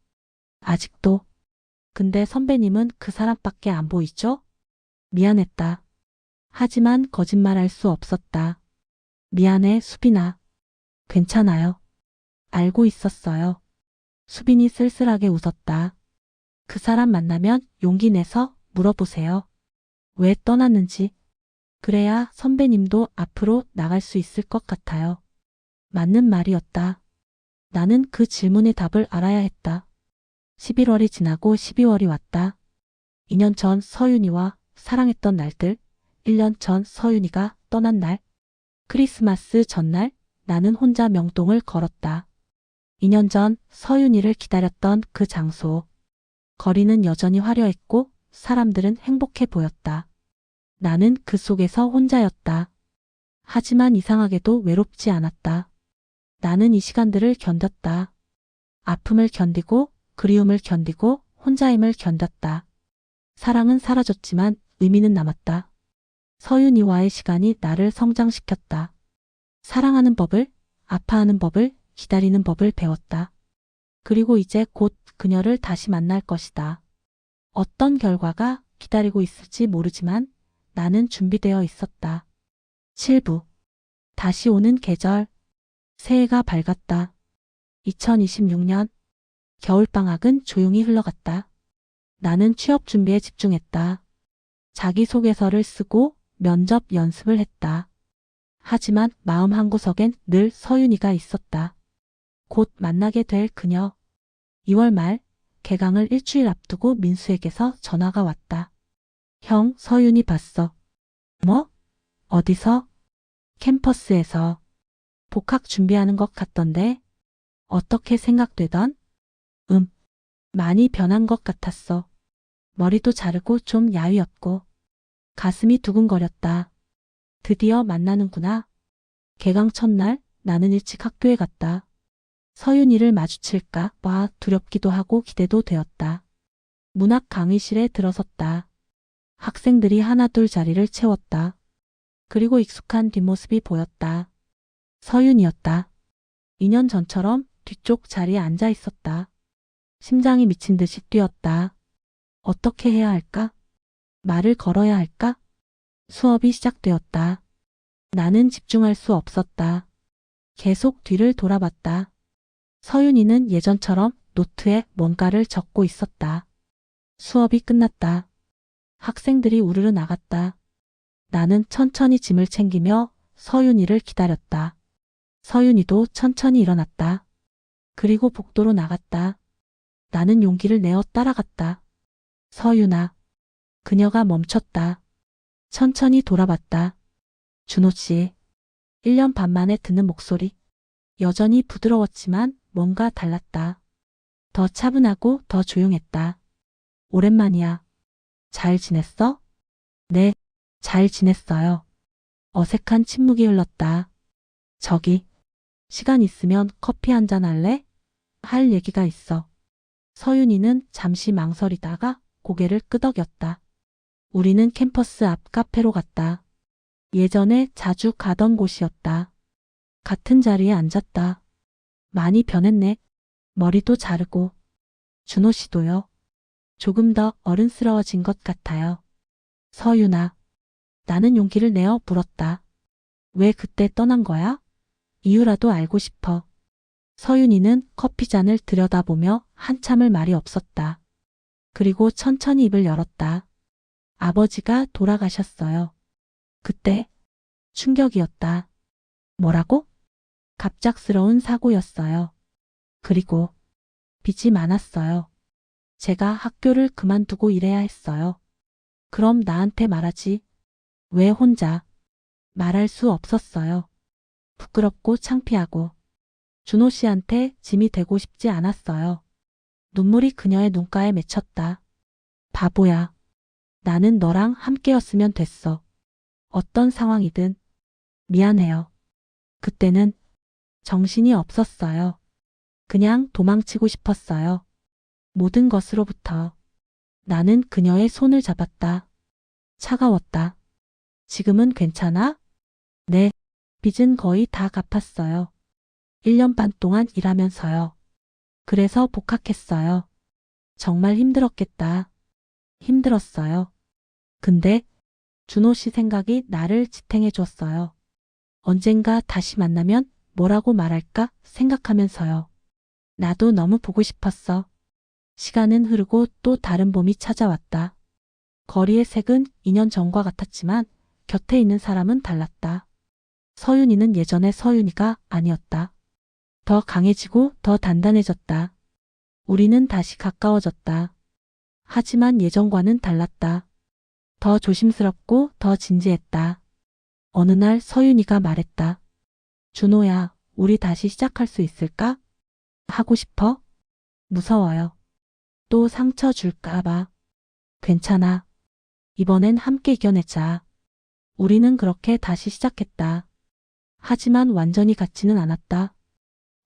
아직도. 근데 선배님은 그 사람밖에 안 보이죠? 미안했다. 하지만 거짓말할 수 없었다. 미안해, 수빈아. 괜찮아요. 알고 있었어요. 수빈이 쓸쓸하게 웃었다. 그 사람 만나면 용기 내서 물어보세요. 왜 떠났는지. 그래야 선배님도 앞으로 나갈 수 있을 것 같아요. 맞는 말이었다. 나는 그 질문의 답을 알아야 했다. 11월이 지나고 12월이 왔다. 2년 전 서윤이와 사랑했던 날들, 1년 전 서윤이가 떠난 날, 크리스마스 전날 나는 혼자 명동을 걸었다. 2년 전 서윤이를 기다렸던 그 장소. 거리는 여전히 화려했고 사람들은 행복해 보였다. 나는 그 속에서 혼자였다. 하지만 이상하게도 외롭지 않았다. 나는 이 시간들을 견뎠다. 아픔을 견디고 그리움을 견디고 혼자임을 견뎠다. 사랑은 사라졌지만 의미는 남았다. 서윤이와의 시간이 나를 성장시켰다. 사랑하는 법을, 아파하는 법을, 기다리는 법을 배웠다. 그리고 이제 곧 그녀를 다시 만날 것이다. 어떤 결과가 기다리고 있을지 모르지만 나는 준비되어 있었다. 7부. 다시 오는 계절. 새해가 밝았다. 2026년. 겨울방학은 조용히 흘러갔다. 나는 취업 준비에 집중했다. 자기소개서를 쓰고 면접 연습을 했다. 하지만 마음 한구석엔 늘 서윤이가 있었다. 곧 만나게 될 그녀. 2월 말 개강을 일주일 앞두고 민수에게서 전화가 왔다. 형, 서윤이 봤어. 뭐? 어디서? 캠퍼스에서. 복학 준비하는 것 같던데. 어떻게 생각되던? 많이 변한 것 같았어. 머리도 자르고 좀 야위었고. 가슴이 두근거렸다. 드디어 만나는구나. 개강 첫날 나는 일찍 학교에 갔다. 서윤이를 마주칠까 봐 두렵기도 하고 기대도 되었다. 문학 강의실에 들어섰다. 학생들이 하나둘 자리를 채웠다. 그리고 익숙한 뒷모습이 보였다. 서윤이었다. 2년 전처럼 뒤쪽 자리에 앉아 있었다. 심장이 미친 듯이 뛰었다. 어떻게 해야 할까? 말을 걸어야 할까? 수업이 시작되었다. 나는 집중할 수 없었다. 계속 뒤를 돌아봤다. 서윤이는 예전처럼 노트에 뭔가를 적고 있었다. 수업이 끝났다. 학생들이 우르르 나갔다. 나는 천천히 짐을 챙기며 서윤이를 기다렸다. 서윤이도 천천히 일어났다. 그리고 복도로 나갔다. 나는 용기를 내어 따라갔다. 서윤아. 그녀가 멈췄다. 천천히 돌아봤다. 준호 씨. 1년 반 만에 듣는 목소리. 여전히 부드러웠지만 뭔가 달랐다. 더 차분하고 더 조용했다. 오랜만이야. 잘 지냈어? 네, 잘 지냈어요. 어색한 침묵이 흘렀다. 저기, 시간 있으면 커피 한잔 할래? 할 얘기가 있어. 서윤이는 잠시 망설이다가 고개를 끄덕였다. 우리는 캠퍼스 앞 카페로 갔다. 예전에 자주 가던 곳이었다. 같은 자리에 앉았다. 많이 변했네. 머리도 자르고. 준호 씨도요. 조금 더 어른스러워진 것 같아요. 서윤아. 나는 용기를 내어 물었다. 왜 그때 떠난 거야? 이유라도 알고 싶어. 서윤이는 커피잔을 들여다보며 한참을 말이 없었다. 그리고 천천히 입을 열었다. 아버지가 돌아가셨어요. 그때 충격이었다. 뭐라고? 갑작스러운 사고였어요. 그리고 빚이 많았어요. 제가 학교를 그만두고 일해야 했어요. 그럼 나한테 말하지. 왜 혼자? 말할 수 없었어요. 부끄럽고 창피하고. 준호 씨한테 짐이 되고 싶지 않았어요. 눈물이 그녀의 눈가에 맺혔다. 바보야. 나는 너랑 함께였으면 됐어. 어떤 상황이든. 미안해요. 그때는 정신이 없었어요. 그냥 도망치고 싶었어요. 모든 것으로부터. 나는 그녀의 손을 잡았다. 차가웠다. 지금은 괜찮아? 네. 빚은 거의 다 갚았어요. 1년 반 동안 일하면서요. 그래서 복학했어요. 정말 힘들었겠다. 힘들었어요. 근데 준호 씨 생각이 나를 지탱해 줬어요. 언젠가 다시 만나면 뭐라고 말할까 생각하면서요. 나도 너무 보고 싶었어. 시간은 흐르고 또 다른 봄이 찾아왔다. 거리의 색은 2년 전과 같았지만 곁에 있는 사람은 달랐다. 서윤이는 예전의 서윤이가 아니었다. 더 강해지고 더 단단해졌다. 우리는 다시 가까워졌다. 하지만 예전과는 달랐다. 더 조심스럽고 더 진지했다. 어느 날 서윤이가 말했다. 준호야, 우리 다시 시작할 수 있을까? 하고 싶어? 무서워요. 또 상처 줄까 봐. 괜찮아. 이번엔 함께 이겨내자. 우리는 그렇게 다시 시작했다. 하지만 완전히 같지는 않았다.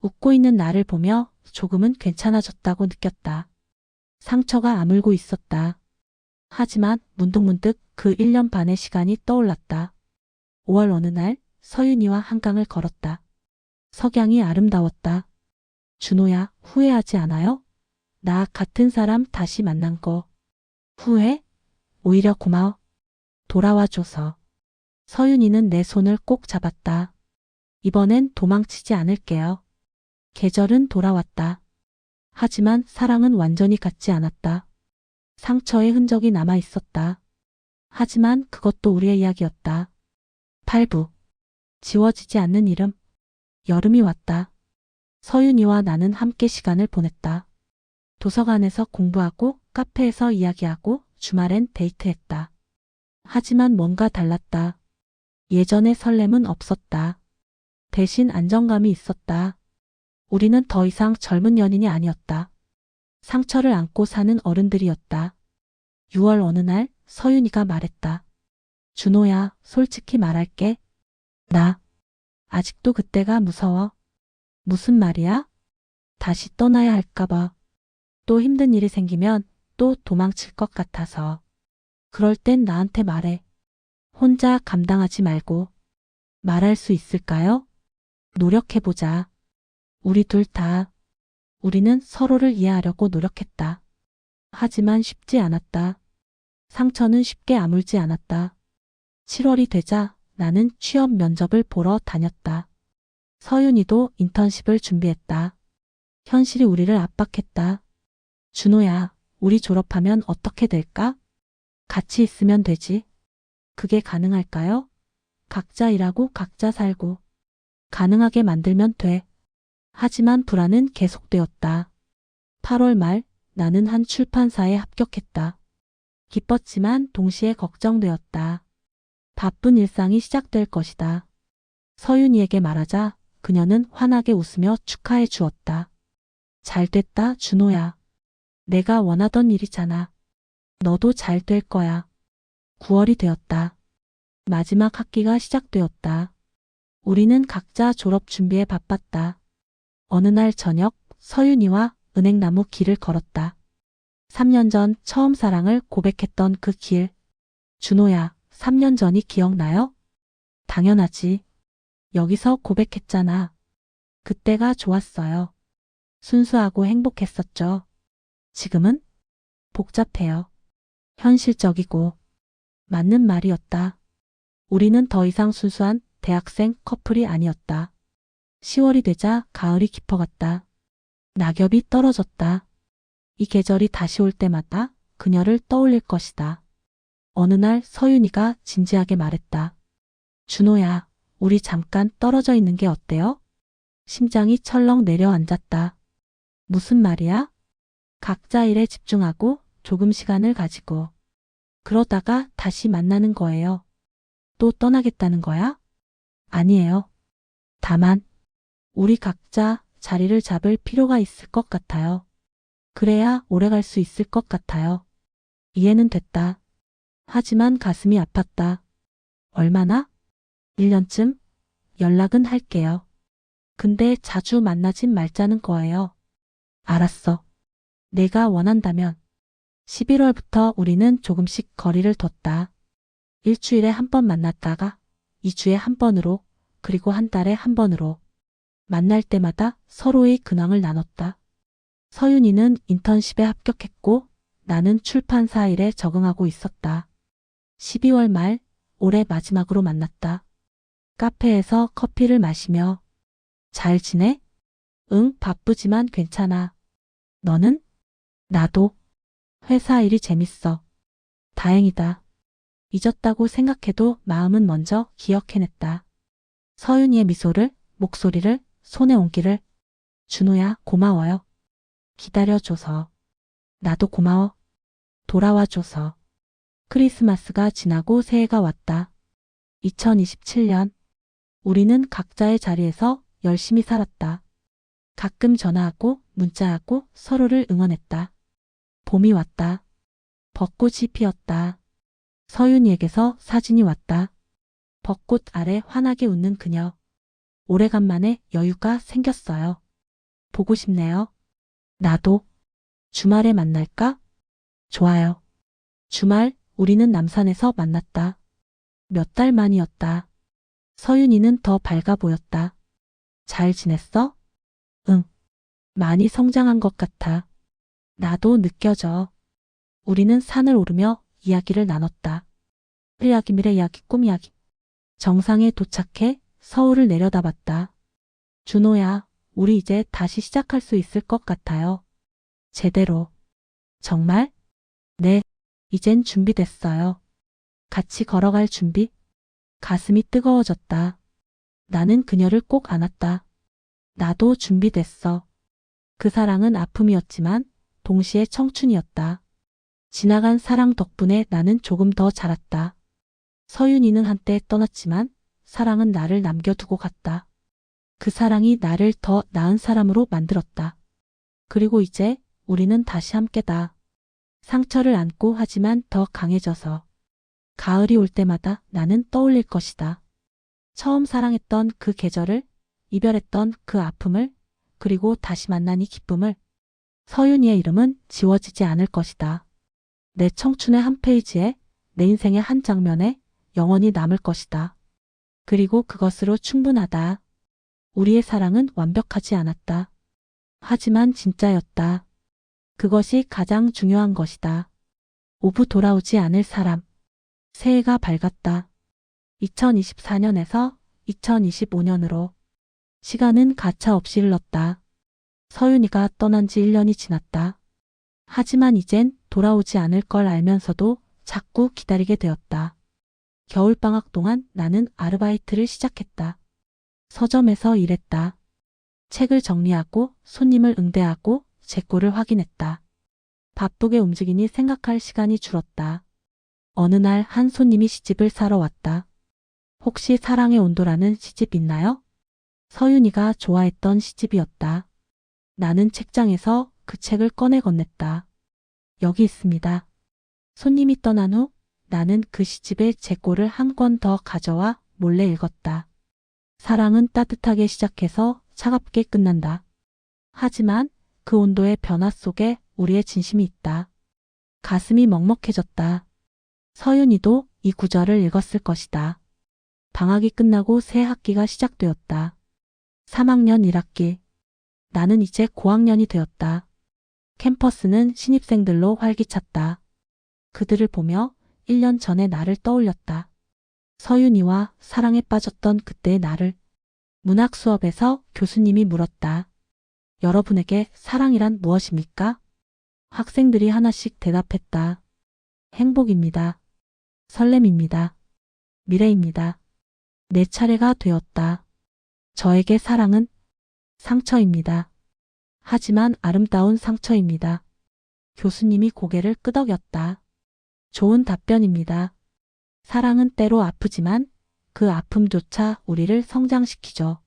웃고 있는 나를 보며 조금은 괜찮아졌다고 느꼈다. 상처가 아물고 있었다. 하지만 문득문득 그 1년 반의 시간이 떠올랐다. 5월 어느 날 서윤이와 한강을 걸었다. 석양이 아름다웠다. 준호야, 후회하지 않아요? 나 같은 사람 다시 만난 거. 후회? 오히려 고마워. 돌아와줘서. 서윤이는 내 손을 꼭 잡았다. 이번엔 도망치지 않을게요. 계절은 돌아왔다. 하지만 사랑은 완전히 같지 않았다. 상처의 흔적이 남아 있었다. 하지만 그것도 우리의 이야기였다. 8부. 지워지지 않는 이름. 여름이 왔다. 서윤이와 나는 함께 시간을 보냈다. 도서관에서 공부하고 카페에서 이야기하고 주말엔 데이트했다. 하지만 뭔가 달랐다. 예전의 설렘은 없었다. 대신 안정감이 있었다. 우리는 더 이상 젊은 연인이 아니었다. 상처를 안고 사는 어른들이었다. 6월 어느 날 서윤이가 말했다. 준호야, 솔직히 말할게. 나 아직도 그때가 무서워. 무슨 말이야? 다시 떠나야 할까봐. 또 힘든 일이 생기면 또 도망칠 것 같아서. 그럴 땐 나한테 말해. 혼자 감당하지 말고. 말할 수 있을까요? 노력해보자. 우리 둘 다. 우리는 서로를 이해하려고 노력했다. 하지만 쉽지 않았다. 상처는 쉽게 아물지 않았다. 7월이 되자 나는 취업 면접을 보러 다녔다. 서윤이도 인턴십을 준비했다. 현실이 우리를 압박했다. 준호야, 우리 졸업하면 어떻게 될까? 같이 있으면 되지. 그게 가능할까요? 각자 일하고 각자 살고. 가능하게 만들면 돼. 하지만 불안은 계속되었다. 8월 말 나는 한 출판사에 합격했다. 기뻤지만 동시에 걱정되었다. 바쁜 일상이 시작될 것이다. 서윤이에게 말하자 그녀는 환하게 웃으며 축하해 주었다. 잘 됐다, 준호야. 내가 원하던 일이잖아. 너도 잘 될 거야. 9월이 되었다. 마지막 학기가 시작되었다. 우리는 각자 졸업 준비에 바빴다. 어느 날 저녁 서윤이와 은행나무 길을 걸었다. 3년 전 처음 사랑을 고백했던 그 길. 준호야, 3년 전이 기억나요? 당연하지. 여기서 고백했잖아. 그때가 좋았어요. 순수하고 행복했었죠. 지금은 복잡해요. 현실적이고 맞는 말이었다. 우리는 더 이상 순수한 대학생 커플이 아니었다. 10월이 되자 가을이 깊어갔다. 낙엽이 떨어졌다. 이 계절이 다시 올 때마다 그녀를 떠올릴 것이다. 어느 날 서윤이가 진지하게 말했다. 준호야, 우리 잠깐 떨어져 있는 게 어때요? 심장이 철렁 내려앉았다. 무슨 말이야? 각자 일에 집중하고 조금 시간을 가지고. 그러다가 다시 만나는 거예요. 또 떠나겠다는 거야? 아니에요. 다만, 우리 각자 자리를 잡을 필요가 있을 것 같아요. 그래야 오래 갈 수 있을 것 같아요. 이해는 됐다. 하지만 가슴이 아팠다. 얼마나? 1년쯤? 연락은 할게요. 근데 자주 만나진 말자는 거예요. 알았어. 내가 원한다면. 11월부터 우리는 조금씩 거리를 뒀다. 일주일에 한 번 만났다가 2주에 한 번으로, 그리고 한 달에 한 번으로. 만날 때마다 서로의 근황을 나눴다. 서윤이는 인턴십에 합격했고 나는 출판사 일에 적응하고 있었다. 12월 말, 올해 마지막으로 만났다. 카페에서 커피를 마시며 잘 지내? 응, 바쁘지만 괜찮아. 너는? 나도. 회사 일이 재밌어. 다행이다. 잊었다고 생각해도 마음은 먼저 기억해냈다. 서윤이의 미소를, 목소리를, 손의 온기를. 준호야, 고마워요. 기다려줘서. 나도 고마워. 돌아와줘서. 크리스마스가 지나고 새해가 왔다. 2027년. 우리는 각자의 자리에서 열심히 살았다. 가끔 전화하고 문자하고 서로를 응원했다. 봄이 왔다. 벚꽃이 피었다. 서윤이에게서 사진이 왔다. 벚꽃 아래 환하게 웃는 그녀. 오래간만에 여유가 생겼어요. 보고 싶네요. 나도. 주말에 만날까? 좋아요. 주말, 우리는 남산에서 만났다. 몇 달 만이었다. 서윤이는 더 밝아 보였다. 잘 지냈어? 응. 많이 성장한 것 같아. 나도 느껴져. 우리는 산을 오르며 이야기를 나눴다. 이야기, 미래 이야기, 꿈 이야기. 정상에 도착해 서울을 내려다봤다. 준호야, 우리 이제 다시 시작할 수 있을 것 같아요. 제대로. 정말? 네, 이젠 준비됐어요. 같이 걸어갈 준비? 가슴이 뜨거워졌다. 나는 그녀를 꼭 안았다. 나도 준비됐어. 그 사랑은 아픔이었지만 동시에 청춘이었다. 지나간 사랑 덕분에 나는 조금 더 자랐다. 서윤이는 한때 떠났지만 사랑은 나를 남겨두고 갔다. 그 사랑이 나를 더 나은 사람으로 만들었다. 그리고 이제 우리는 다시 함께다. 상처를 안고 하지만 더 강해져서. 가을이 올 때마다 나는 떠올릴 것이다. 처음 사랑했던 그 계절을, 이별했던 그 아픔을, 그리고 다시 만난 이 기쁨을. 서윤이의 이름은 지워지지 않을 것이다. 내 청춘의 한 페이지에, 내 인생의 한 장면에 영원히 남을 것이다. 그리고 그것으로 충분하다. 우리의 사랑은 완벽하지 않았다. 하지만 진짜였다. 그것이 가장 중요한 것이다. 오부 돌아오지 않을 사람. 새해가 밝았다. 2024년에서 2025년으로. 시간은 가차없이 흘렀다. 서윤이가 떠난 지 1년이 지났다. 하지만 이젠 돌아오지 않을 걸 알면서도 자꾸 기다리게 되었다. 겨울방학 동안 나는 아르바이트를 시작했다. 서점에서 일했다. 책을 정리하고 손님을 응대하고 재고를 확인했다. 바쁘게 움직이니 생각할 시간이 줄었다. 어느 날 한 손님이 시집을 사러 왔다. 혹시 사랑의 온도라는 시집 있나요? 서윤이가 좋아했던 시집이었다. 나는 책장에서 그 책을 꺼내 건넸다. 여기 있습니다. 손님이 떠난 후 나는 그 시집의 재고를 한 권 더 가져와 몰래 읽었다. 사랑은 따뜻하게 시작해서 차갑게 끝난다. 하지만 그 온도의 변화 속에 우리의 진심이 있다. 가슴이 먹먹해졌다. 서윤이도 이 구절을 읽었을 것이다. 방학이 끝나고 새 학기가 시작되었다. 3학년 1학기. 나는 이제 고학년이 되었다. 캠퍼스는 신입생들로 활기찼다. 그들을 보며 1년 전의 나를 떠올렸다. 서윤이와 사랑에 빠졌던 그때의 나를. 문학 수업에서 교수님이 물었다. 여러분에게 사랑이란 무엇입니까? 학생들이 하나씩 대답했다. 행복입니다. 설렘입니다. 미래입니다. 내 차례가 되었다. 저에게 사랑은 상처입니다. 하지만 아름다운 상처입니다. 교수님이 고개를 끄덕였다. 좋은 답변입니다. 사랑은 때로 아프지만 그 아픔조차 우리를 성장시키죠.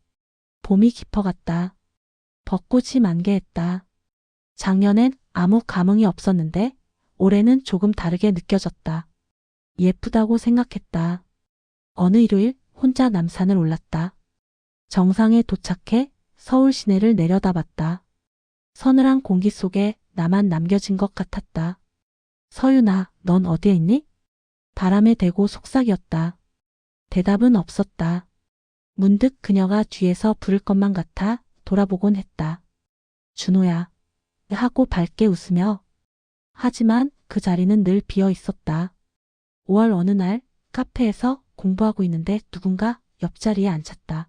봄이 깊어갔다. 벚꽃이 만개했다. 작년엔 아무 감흥이 없었는데 올해는 조금 다르게 느껴졌다. 예쁘다고 생각했다. 어느 일요일 혼자 남산을 올랐다. 정상에 도착해 서울 시내를 내려다봤다. 서늘한 공기 속에 나만 남겨진 것 같았다. 서윤아, 넌 어디에 있니? 바람에 대고 속삭였다. 대답은 없었다. 문득 그녀가 뒤에서 부를 것만 같아 돌아보곤 했다. 준호야. 하고 밝게 웃으며. 하지만 그 자리는 늘 비어 있었다. 5월 어느 날 카페에서 공부하고 있는데 누군가 옆자리에 앉혔다.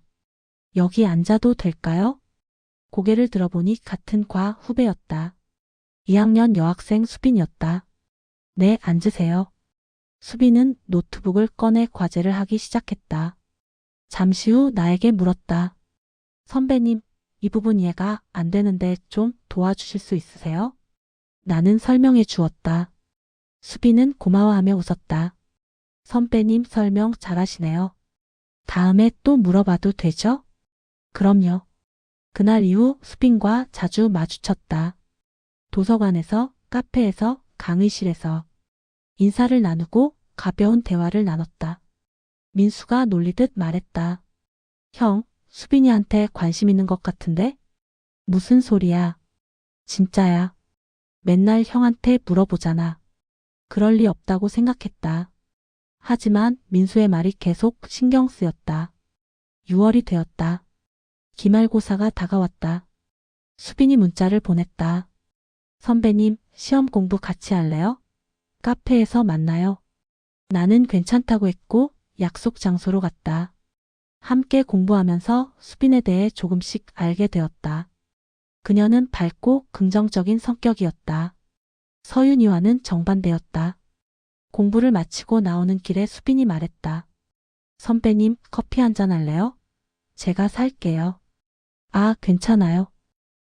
여기 앉아도 될까요? 고개를 들어보니 같은 과 후배였다. 2학년 여학생 수빈이었다. 네, 앉으세요. 수빈은 노트북을 꺼내 과제를 하기 시작했다. 잠시 후 나에게 물었다. 선배님, 이 부분 이해가 안 되는데 좀 도와주실 수 있으세요? 나는 설명해 주었다. 수빈은 고마워하며 웃었다. 선배님 설명 잘하시네요. 다음에 또 물어봐도 되죠? 그럼요. 그날 이후 수빈과 자주 마주쳤다. 도서관에서, 카페에서, 강의실에서 인사를 나누고 가벼운 대화를 나눴다. 민수가 놀리듯 말했다. 형, 수빈이한테 관심 있는 것 같은데? 무슨 소리야? 진짜야. 맨날 형한테 물어보잖아. 그럴 리 없다고 생각했다. 하지만 민수의 말이 계속 신경 쓰였다. 6월이 되었다. 기말고사가 다가왔다. 수빈이 문자를 보냈다. 선배님, 시험 공부 같이 할래요? 카페에서 만나요. 나는 괜찮다고 했고 약속 장소로 갔다. 함께 공부하면서 수빈에 대해 조금씩 알게 되었다. 그녀는 밝고 긍정적인 성격이었다. 서윤이와는 정반대였다. 공부를 마치고 나오는 길에 수빈이 말했다. 선배님, 커피 한잔 할래요? 제가 살게요. 아, 괜찮아요.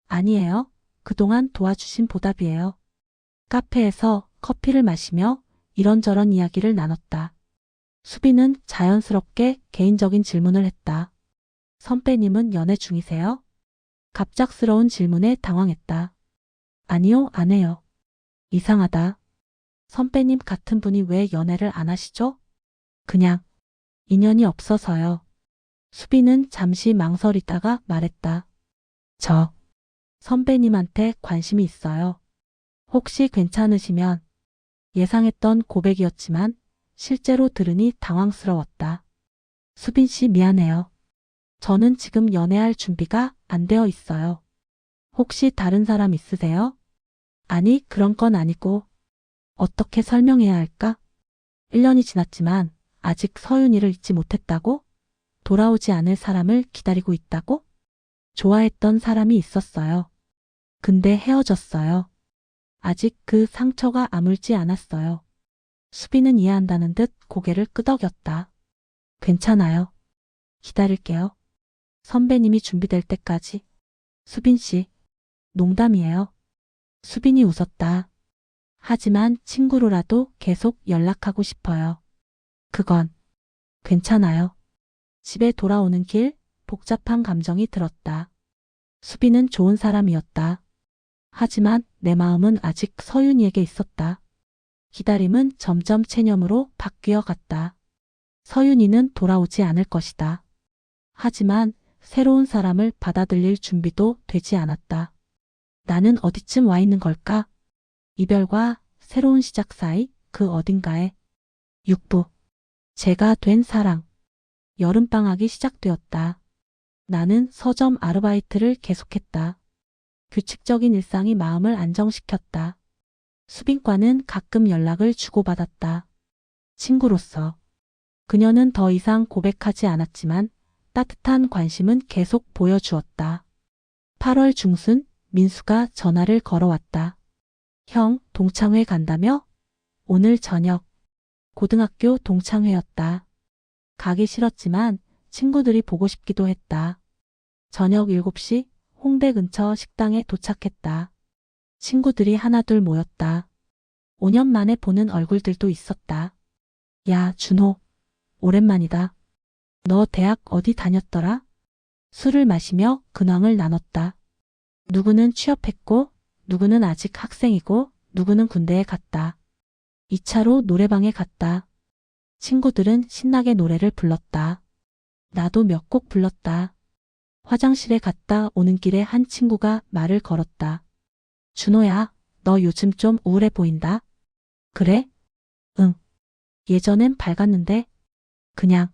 아니에요. 그동안 도와주신 보답이에요. 카페에서 커피를 마시며 이런저런 이야기를 나눴다. 수빈은 자연스럽게 개인적인 질문을 했다. 선배님은 연애 중이세요? 갑작스러운 질문에 당황했다. 아니요, 안 해요. 이상하다. 선배님 같은 분이 왜 연애를 안 하시죠? 그냥 인연이 없어서요. 수빈은 잠시 망설이다가 말했다. 저 선배님한테 관심이 있어요. 혹시 괜찮으시면. 예상했던 고백이었지만 실제로 들으니 당황스러웠다. 수빈 씨 미안해요. 저는 지금 연애할 준비가 안 되어 있어요. 혹시 다른 사람 있으세요? 아니, 그런 건 아니고. 어떻게 설명해야 할까? 1년이 지났지만 아직 서윤이를 잊지 못했다고? 돌아오지 않을 사람을 기다리고 있다고? 좋아했던 사람이 있었어요. 근데 헤어졌어요. 아직 그 상처가 아물지 않았어요. 수빈은 이해한다는 듯 고개를 끄덕였다. 괜찮아요. 기다릴게요. 선배님이 준비될 때까지. 수빈 씨, 농담이에요. 수빈이 웃었다. 하지만 친구로라도 계속 연락하고 싶어요. 그건 괜찮아요. 집에 돌아오는 길 복잡한 감정이 들었다. 수빈은 좋은 사람이었다. 하지만 내 마음은 아직 서윤이에게 있었다. 기다림은 점점 체념으로 바뀌어 갔다. 서윤이는 돌아오지 않을 것이다. 하지만 새로운 사람을 받아들일 준비도 되지 않았다. 나는 어디쯤 와 있는 걸까? 이별과 새로운 시작 사이 그 어딘가에. 6부. 제가 된 사랑. 여름방학이 시작되었다. 나는 서점 아르바이트를 계속했다. 규칙적인 일상이 마음을 안정시켰다. 수빈과는 가끔 연락을 주고받았다. 친구로서. 그녀는 더 이상 고백하지 않았지만 따뜻한 관심은 계속 보여주었다. 8월 중순 민수가 전화를 걸어왔다. 형, 동창회 간다며? 오늘 저녁. 고등학교 동창회였다. 가기 싫었지만 친구들이 보고 싶기도 했다. 저녁 7시 홍대 근처 식당에 도착했다. 친구들이 하나둘 모였다. 5년 만에 보는 얼굴들도 있었다. 야, 준호. 오랜만이다. 너 대학 어디 다녔더라? 술을 마시며 근황을 나눴다. 누구는 취업했고, 누구는 아직 학생이고, 누구는 군대에 갔다. 2차로 노래방에 갔다. 친구들은 신나게 노래를 불렀다. 나도 몇 곡 불렀다. 화장실에 갔다 오는 길에 한 친구가 말을 걸었다. 준호야, 너 요즘 좀 우울해 보인다. 그래? 응. 예전엔 밝았는데 그냥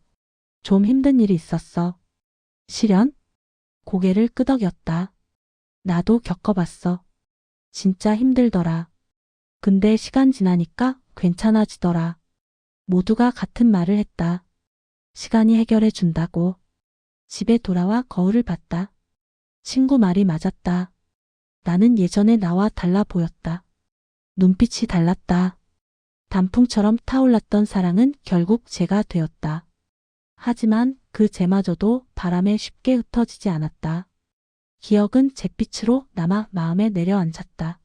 좀 힘든 일이 있었어. 실연? 고개를 끄덕였다. 나도 겪어봤어. 진짜 힘들더라. 근데 시간 지나니까 괜찮아지더라. 모두가 같은 말을 했다. 시간이 해결해 준다고. 집에 돌아와 거울을 봤다. 친구 말이 맞았다. 나는 예전의 나와 달라 보였다. 눈빛이 달랐다. 단풍처럼 타올랐던 사랑은 결국 제가 되었다. 하지만 그 제마저도 바람에 쉽게 흩어지지 않았다. 기억은 잿빛으로 남아 마음에 내려앉았다.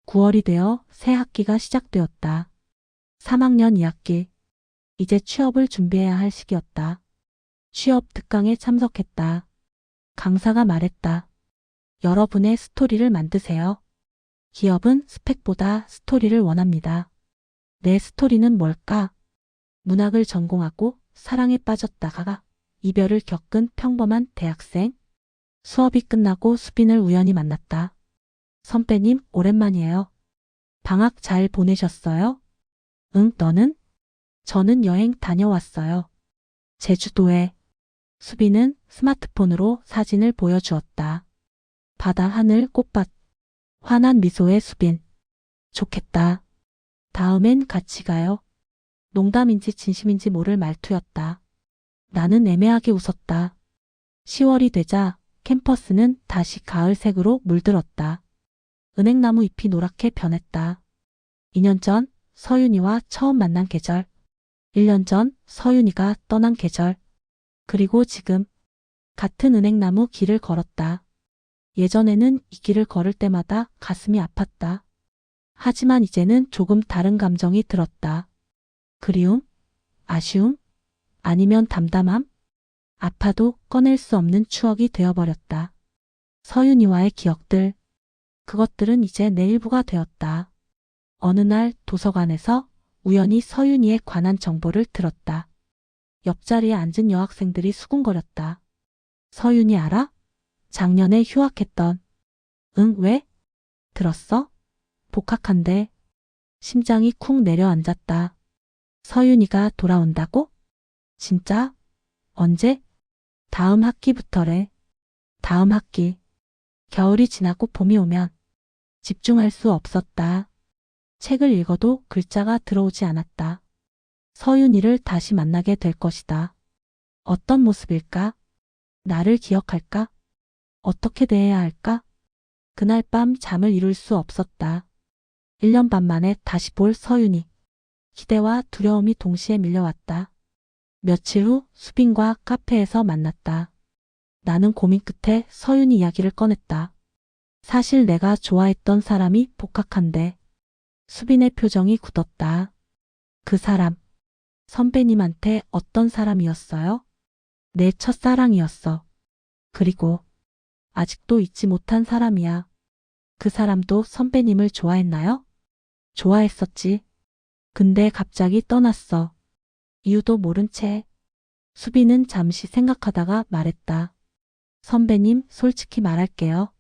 9월이 되어 새 학기가 시작되었다. 3학년 2학기. 이제 취업을 준비해야 할 시기였다. 취업 특강에 참석했다. 강사가 말했다. 여러분의 스토리를 만드세요. 기업은 스펙보다 스토리를 원합니다. 내 스토리는 뭘까? 문학을 전공하고 사랑에 빠졌다가 이별을 겪은 평범한 대학생. 수업이 끝나고 수빈을 우연히 만났다. 선배님, 오랜만이에요. 방학 잘 보내셨어요? 응, 너는? 저는 여행 다녀왔어요. 제주도에. 수빈은 스마트폰으로 사진을 보여주었다. 바다, 하늘, 꽃밭. 환한 미소의 수빈. 좋겠다. 다음엔 같이 가요. 농담인지 진심인지 모를 말투였다. 나는 애매하게 웃었다. 10월이 되자 캠퍼스는 다시 가을색으로 물들었다. 은행나무 잎이 노랗게 변했다. 2년 전 서윤이와 처음 만난 계절. 1년 전 서윤이가 떠난 계절. 그리고 지금 같은 은행나무 길을 걸었다. 예전에는 이 길을 걸을 때마다 가슴이 아팠다. 하지만 이제는 조금 다른 감정이 들었다. 그리움? 아쉬움? 아니면 담담함? 아파도 꺼낼 수 없는 추억이 되어버렸다. 서윤이와의 기억들. 그것들은 이제 내 일부가 되었다. 어느 날 도서관에서 우연히 서윤이에 관한 정보를 들었다. 옆자리에 앉은 여학생들이 수군거렸다. 서윤이 알아? 작년에 휴학했던. 응, 왜? 들었어? 복학한대. 심장이 쿵 내려앉았다. 서윤이가 돌아온다고? 진짜? 언제? 다음 학기부터래. 다음 학기. 겨울이 지나고 봄이 오면 집중할 수 없었다. 책을 읽어도 글자가 들어오지 않았다. 서윤이를 다시 만나게 될 것이다. 어떤 모습일까? 나를 기억할까? 어떻게 대해야 할까? 그날 밤 잠을 이룰 수 없었다. 1년 반 만에 다시 볼 서윤이. 기대와 두려움이 동시에 밀려왔다. 며칠 후 수빈과 카페에서 만났다. 나는 고민 끝에 서윤이 이야기를 꺼냈다. 사실 내가 좋아했던 사람이 복학한대. 수빈의 표정이 굳었다. 그 사람. 선배님한테 어떤 사람이었어요? 내 첫사랑이었어. 그리고 아직도 잊지 못한 사람이야. 그 사람도 선배님을 좋아했나요? 좋아했었지. 근데 갑자기 떠났어. 이유도 모른 채. 수빈은 잠시 생각하다가 말했다. 선배님, 솔직히 말할게요.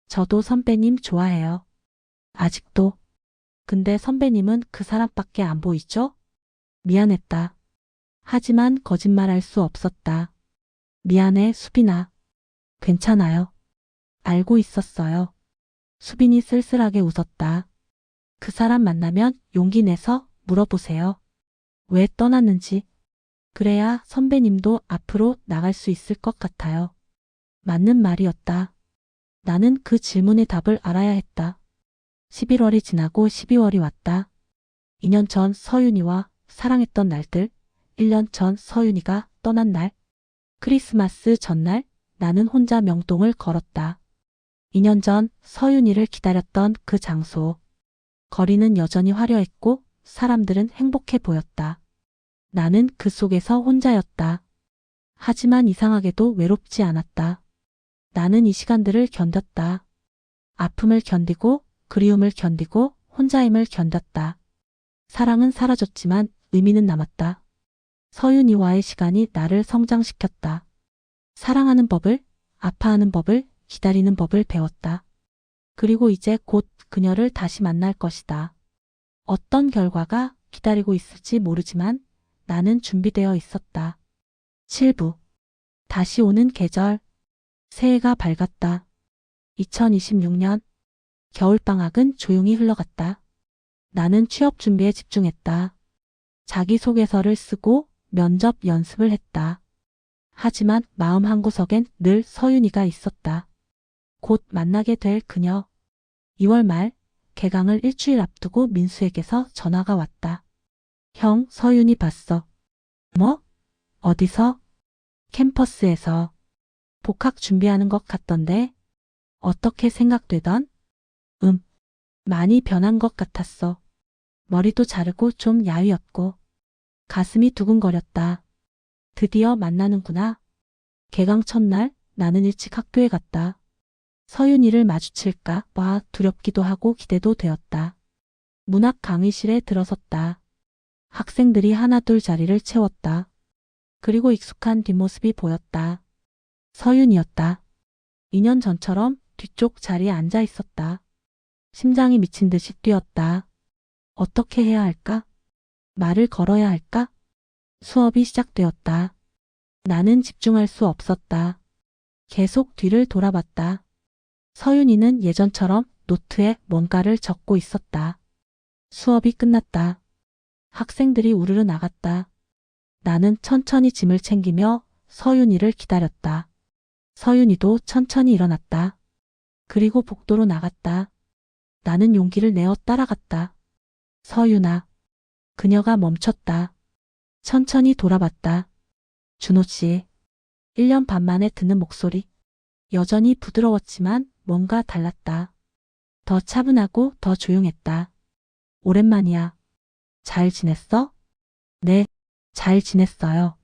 저도 선배님 좋아해요. 아직도. 근데 선배님은 그 사람밖에 안 보이죠? 미안했다. 하지만 거짓말할 수 없었다. 미안해, 수빈아. 괜찮아요. 알고 있었어요. 수빈이 쓸쓸하게 웃었다. 그 사람 만나면 용기 내서 물어보세요. 왜 떠났는지. 그래야 선배님도 앞으로 나갈 수 있을 것 같아요. 맞는 말이었다. 나는 그 질문의 답을 알아야 했다. 11월이 지나고 12월이 왔다. 2년 전 서윤이와 사랑했던 날들, 1년 전 서윤이가 떠난 날, 크리스마스 전날 나는 혼자 명동을 걸었다. 2년 전 서윤이를 기다렸던 그 장소. 거리는 여전히 화려했고 사람들은 행복해 보였다. 나는 그 속에서 혼자였다. 하지만 이상하게도 외롭지 않았다. 나는 이 시간들을 견뎠다. 아픔을 견디고 그리움을 견디고 혼자임을 견뎠다. 사랑은 사라졌지만 의미는 남았다. 서윤이와의 시간이 나를 성장시켰다. 사랑하는 법을, 아파하는 법을, 기다리는 법을 배웠다. 그리고 이제 곧 그녀를 다시 만날 것이다. 어떤 결과가 기다리고 있을지 모르지만 나는 준비되어 있었다. 7부. 다시 오는 계절. 새해가 밝았다. 2026년. 겨울방학은 조용히 흘러갔다. 나는 취업 준비에 집중했다. 자기소개서를 쓰고 면접 연습을 했다. 하지만 마음 한구석엔 늘 서윤이가 있었다. 곧 만나게 될 그녀. 2월 말 개강을 일주일 앞두고 민수에게서 전화가 왔다. 형, 서윤이 봤어. 뭐? 어디서? 캠퍼스에서. 복학 준비하는 것 같던데. 어떻게 생각되던? 많이 변한 것 같았어. 머리도 자르고 좀 야위었고. 가슴이 두근거렸다. 드디어 만나는구나. 개강 첫날 나는 일찍 학교에 갔다. 서윤이를 마주칠까 봐 두렵기도 하고 기대도 되었다. 문학 강의실에 들어섰다. 학생들이 하나둘 자리를 채웠다. 그리고 익숙한 뒷모습이 보였다. 서윤이었다. 2년 전처럼 뒤쪽 자리에 앉아 있었다. 심장이 미친 듯이 뛰었다. 어떻게 해야 할까? 말을 걸어야 할까? 수업이 시작되었다. 나는 집중할 수 없었다. 계속 뒤를 돌아봤다. 서윤이는 예전처럼 노트에 뭔가를 적고 있었다. 수업이 끝났다. 학생들이 우르르 나갔다. 나는 천천히 짐을 챙기며 서윤이를 기다렸다. 서윤이도 천천히 일어났다. 그리고 복도로 나갔다. 나는 용기를 내어 따라갔다. 서윤아. 그녀가 멈췄다. 천천히 돌아봤다. 준호 씨. 1년 반 만에 듣는 목소리. 여전히 부드러웠지만 뭔가 달랐다. 더 차분하고 더 조용했다. 오랜만이야. 잘 지냈어? 네, 잘 지냈어요.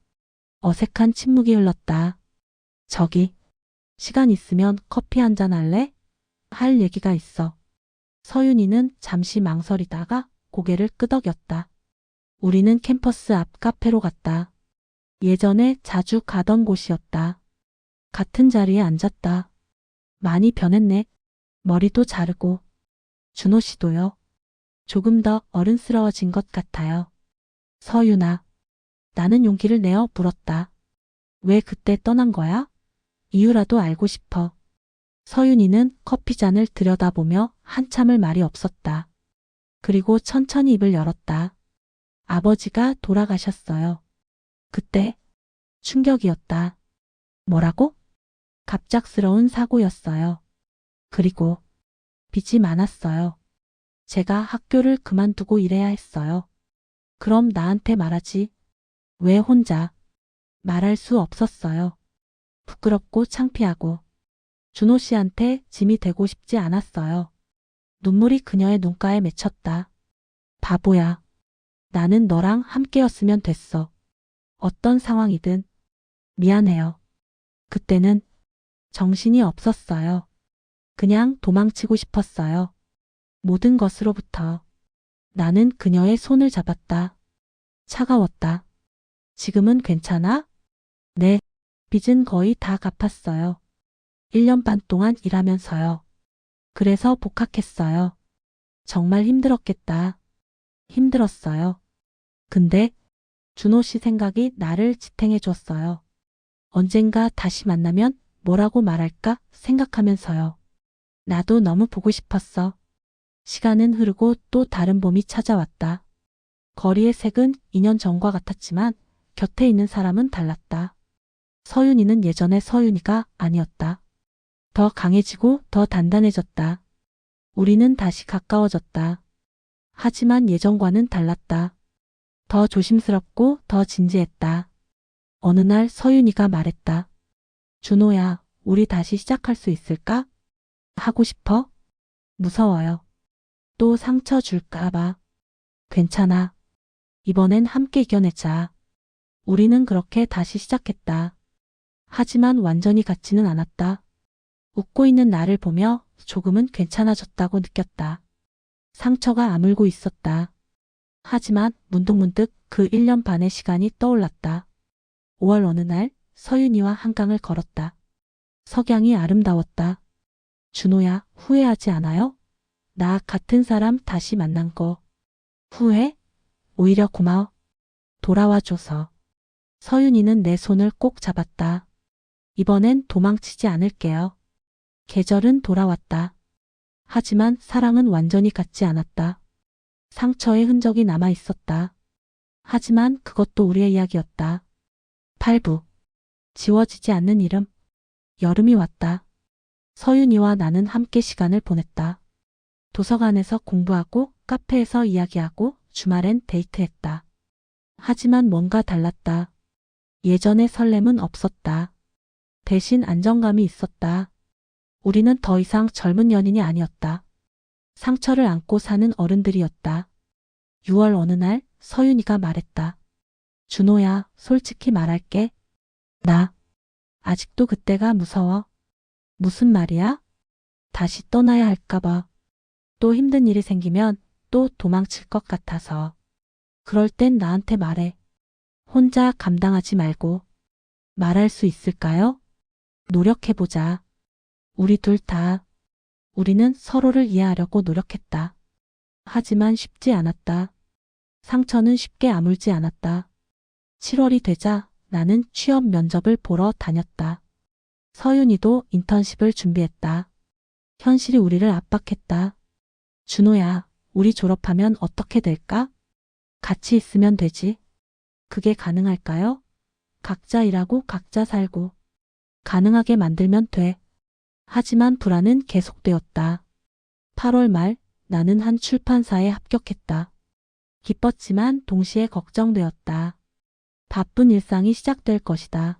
어색한 침묵이 흘렀다. 저기, 시간 있으면 커피 한잔 할래? 할 얘기가 있어. 서윤이는 잠시 망설이다가 고개를 끄덕였다. 우리는 캠퍼스 앞 카페로 갔다. 예전에 자주 가던 곳이었다. 같은 자리에 앉았다. 많이 변했네. 머리도 자르고. 준호 씨도요. 조금 더 어른스러워진 것 같아요. 서윤아. 나는 용기를 내어 물었다. 왜 그때 떠난 거야? 이유라도 알고 싶어. 서윤이는 커피잔을 들여다보며 한참을 말이 없었다. 그리고 천천히 입을 열었다. 아버지가 돌아가셨어요. 그때 충격이었다. 뭐라고? 갑작스러운 사고였어요. 그리고 빚이 많았어요. 제가 학교를 그만두고 일해야 했어요. 그럼 나한테 말하지. 왜 혼자? 말할 수 없었어요. 부끄럽고 창피하고. 준호 씨한테 짐이 되고 싶지 않았어요. 눈물이 그녀의 눈가에 맺혔다. 바보야. 나는 너랑 함께였으면 됐어. 어떤 상황이든. 미안해요. 그때는 정신이 없었어요. 그냥 도망치고 싶었어요. 모든 것으로부터. 나는 그녀의 손을 잡았다. 차가웠다. 지금은 괜찮아? 네. 빚은 거의 다 갚았어요. 1년 반 동안 일하면서요. 그래서 복학했어요. 정말 힘들었겠다. 힘들었어요. 근데 준호 씨 생각이 나를 지탱해 줬어요. 언젠가 다시 만나면 뭐라고 말할까 생각하면서요. 나도 너무 보고 싶었어. 시간은 흐르고 또 다른 봄이 찾아왔다. 거리의 색은 2년 전과 같았지만 곁에 있는 사람은 달랐다. 서윤이는 예전의 서윤이가 아니었다. 더 강해지고 더 단단해졌다. 우리는 다시 가까워졌다. 하지만 예전과는 달랐다. 더 조심스럽고 더 진지했다. 어느 날 서윤이가 말했다. 준호야, 우리 다시 시작할 수 있을까? 하고 싶어? 무서워요. 또 상처 줄까봐. 괜찮아. 이번엔 함께 이겨내자. 우리는 그렇게 다시 시작했다. 하지만 완전히 같지는 않았다. 웃고 있는 나를 보며 조금은 괜찮아졌다고 느꼈다. 상처가 아물고 있었다. 하지만 문득문득 그 1년 반의 시간이 떠올랐다. 5월 어느 날 서윤이와 한강을 걸었다. 석양이 아름다웠다. 준호야, 후회하지 않아요? 나 같은 사람 다시 만난 거. 후회? 오히려 고마워. 돌아와줘서. 서윤이는 내 손을 꼭 잡았다. 이번엔 도망치지 않을게요. 계절은 돌아왔다. 하지만 사랑은 완전히 같지 않았다. 상처의 흔적이 남아 있었다. 하지만 그것도 우리의 이야기였다. 8부. 지워지지 않는 이름. 여름이 왔다. 서윤이와 나는 함께 시간을 보냈다. 도서관에서 공부하고 카페에서 이야기하고 주말엔 데이트했다. 하지만 뭔가 달랐다. 예전의 설렘은 없었다. 대신 안정감이 있었다. 우리는 더 이상 젊은 연인이 아니었다. 상처를 안고 사는 어른들이었다. 6월 어느 날 서윤이가 말했다. 준호야, 솔직히 말할게. 나 아직도 그때가 무서워. 무슨 말이야? 다시 떠나야 할까봐. 또 힘든 일이 생기면 또 도망칠 것 같아서. 그럴 땐 나한테 말해. 혼자 감당하지 말고. 말할 수 있을까요? 노력해보자. 우리 둘 다. 우리는 서로를 이해하려고 노력했다. 하지만 쉽지 않았다. 상처는 쉽게 아물지 않았다. 7월이 되자 나는 취업 면접을 보러 다녔다. 서윤이도 인턴십을 준비했다. 현실이 우리를 압박했다. 준호야, 우리 졸업하면 어떻게 될까? 같이 있으면 되지. 그게 가능할까요? 각자 일하고 각자 살고. 가능하게 만들면 돼. 하지만 불안은 계속되었다. 8월 말 나는 한 출판사에 합격했다. 기뻤지만 동시에 걱정되었다. 바쁜 일상이 시작될 것이다.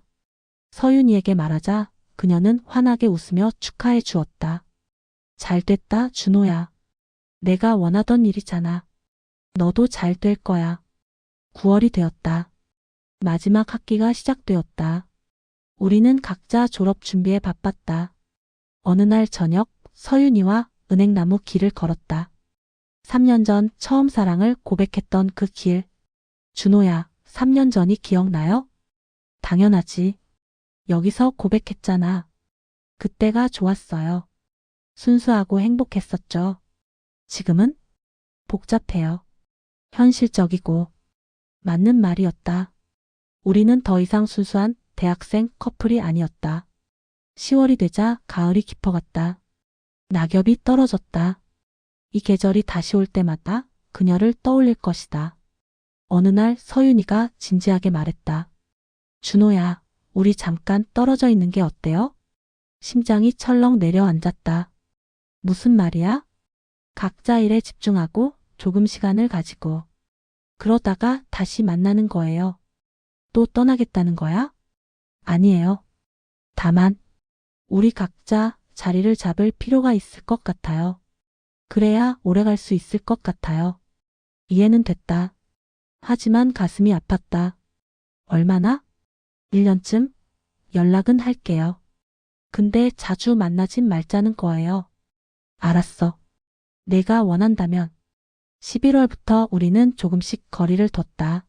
서윤이에게 말하자 그녀는 환하게 웃으며 축하해 주었다. 잘 됐다, 준호야. 내가 원하던 일이잖아. 너도 잘 될 거야. 9월이 되었다. 마지막 학기가 시작되었다. 우리는 각자 졸업 준비에 바빴다. 어느 날 저녁 서윤이와 은행나무 길을 걸었다. 3년 전 처음 사랑을 고백했던 그 길. 준호야, 3년 전이 기억나요? 당연하지. 여기서 고백했잖아. 그때가 좋았어요. 순수하고 행복했었죠. 지금은 복잡해요. 현실적이고 맞는 말이었다. 우리는 더 이상 순수한 대학생 커플이 아니었다. 10월이 되자 가을이 깊어갔다. 낙엽이 떨어졌다. 이 계절이 다시 올 때마다 그녀를 떠올릴 것이다. 어느 날 서윤이가 진지하게 말했다. 준호야, 우리 잠깐 떨어져 있는 게 어때요? 심장이 철렁 내려앉았다. 무슨 말이야? 각자 일에 집중하고 조금 시간을 가지고. 그러다가 다시 만나는 거예요. 또 떠나겠다는 거야? 아니에요. 다만 우리 각자 자리를 잡을 필요가 있을 것 같아요. 그래야 오래 갈 수 있을 것 같아요. 이해는 됐다. 하지만 가슴이 아팠다. 얼마나? 1년쯤? 연락은 할게요. 근데 자주 만나진 말자는 거예요. 알았어. 내가 원한다면. 11월부터 우리는 조금씩 거리를 뒀다.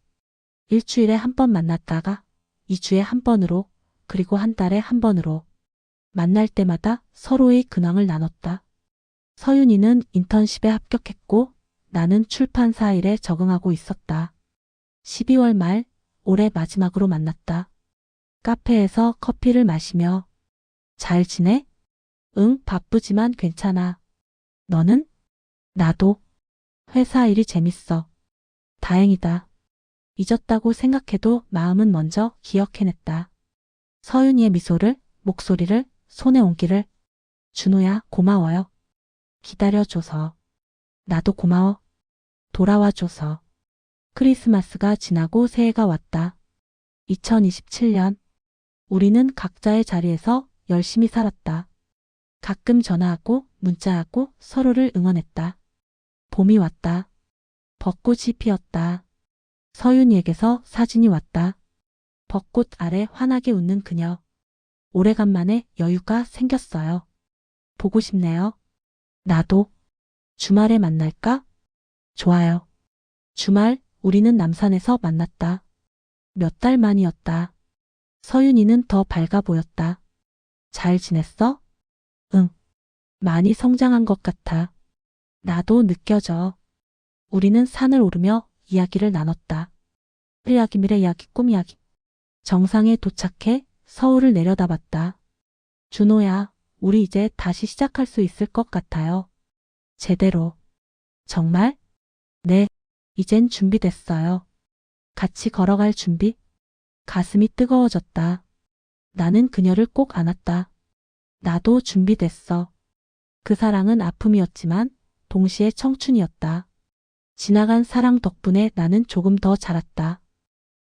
일주일에 한 번 만났다가 2주에 한 번으로, 그리고 한 달에 한 번으로. 만날 때마다 서로의 근황을 나눴다. 서윤이는 인턴십에 합격했고 나는 출판사 일에 적응하고 있었다. 12월 말 올해 마지막으로 만났다. 카페에서 커피를 마시며 잘 지내? 응, 바쁘지만 괜찮아. 너는? 나도. 회사 일이 재밌어. 다행이다. 잊었다고 생각해도 마음은 먼저 기억해냈다. 서윤이의 미소를, 목소리를, 손의 온기를. 준호야, 고마워요. 기다려줘서. 나도 고마워. 돌아와줘서. 크리스마스가 지나고 새해가 왔다. 2027년. 우리는 각자의 자리에서 열심히 살았다. 가끔 전화하고 문자하고 서로를 응원했다. 봄이 왔다. 벚꽃이 피었다. 서윤이에게서 사진이 왔다. 벚꽃 아래 환하게 웃는 그녀. 오래간만에 여유가 생겼어요. 보고 싶네요. 나도. 주말에 만날까? 좋아요. 주말 우리는 남산에서 만났다. 몇 달 만이었다. 서윤이는 더 밝아 보였다. 잘 지냈어? 응. 많이 성장한 것 같아. 나도 느껴져. 우리는 산을 오르며 이야기를 나눴다. 이야기, 미래 이야기, 꿈 이야기. 정상에 도착해 서울을 내려다봤다. 준호야, 우리 이제 다시 시작할 수 있을 것 같아요. 제대로. 정말? 네, 이젠 준비됐어요. 같이 걸어갈 준비? 가슴이 뜨거워졌다. 나는 그녀를 꼭 안았다. 나도 준비됐어. 그 사랑은 아픔이었지만 동시에 청춘이었다. 지나간 사랑 덕분에 나는 조금 더 자랐다.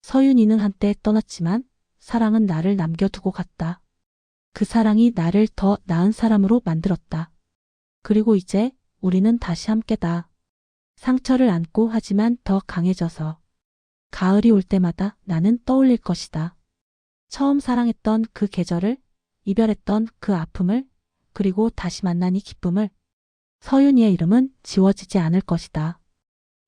서윤이는 한때 떠났지만 사랑은 나를 남겨두고 갔다. 그 사랑이 나를 더 나은 사람으로 만들었다. 그리고 이제 우리는 다시 함께다. 상처를 안고 하지만 더 강해져서. 가을이 올 때마다 나는 떠올릴 것이다. 처음 사랑했던 그 계절을, 이별했던 그 아픔을, 그리고 다시 만난 이 기쁨을. 서윤이의 이름은 지워지지 않을 것이다.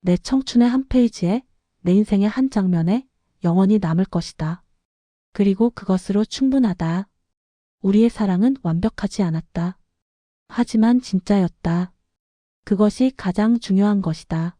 내 청춘의 한 페이지에, 내 인생의 한 장면에 영원히 남을 것이다. 그리고 그것으로 충분하다. 우리의 사랑은 완벽하지 않았다. 하지만 진짜였다. 그것이 가장 중요한 것이다.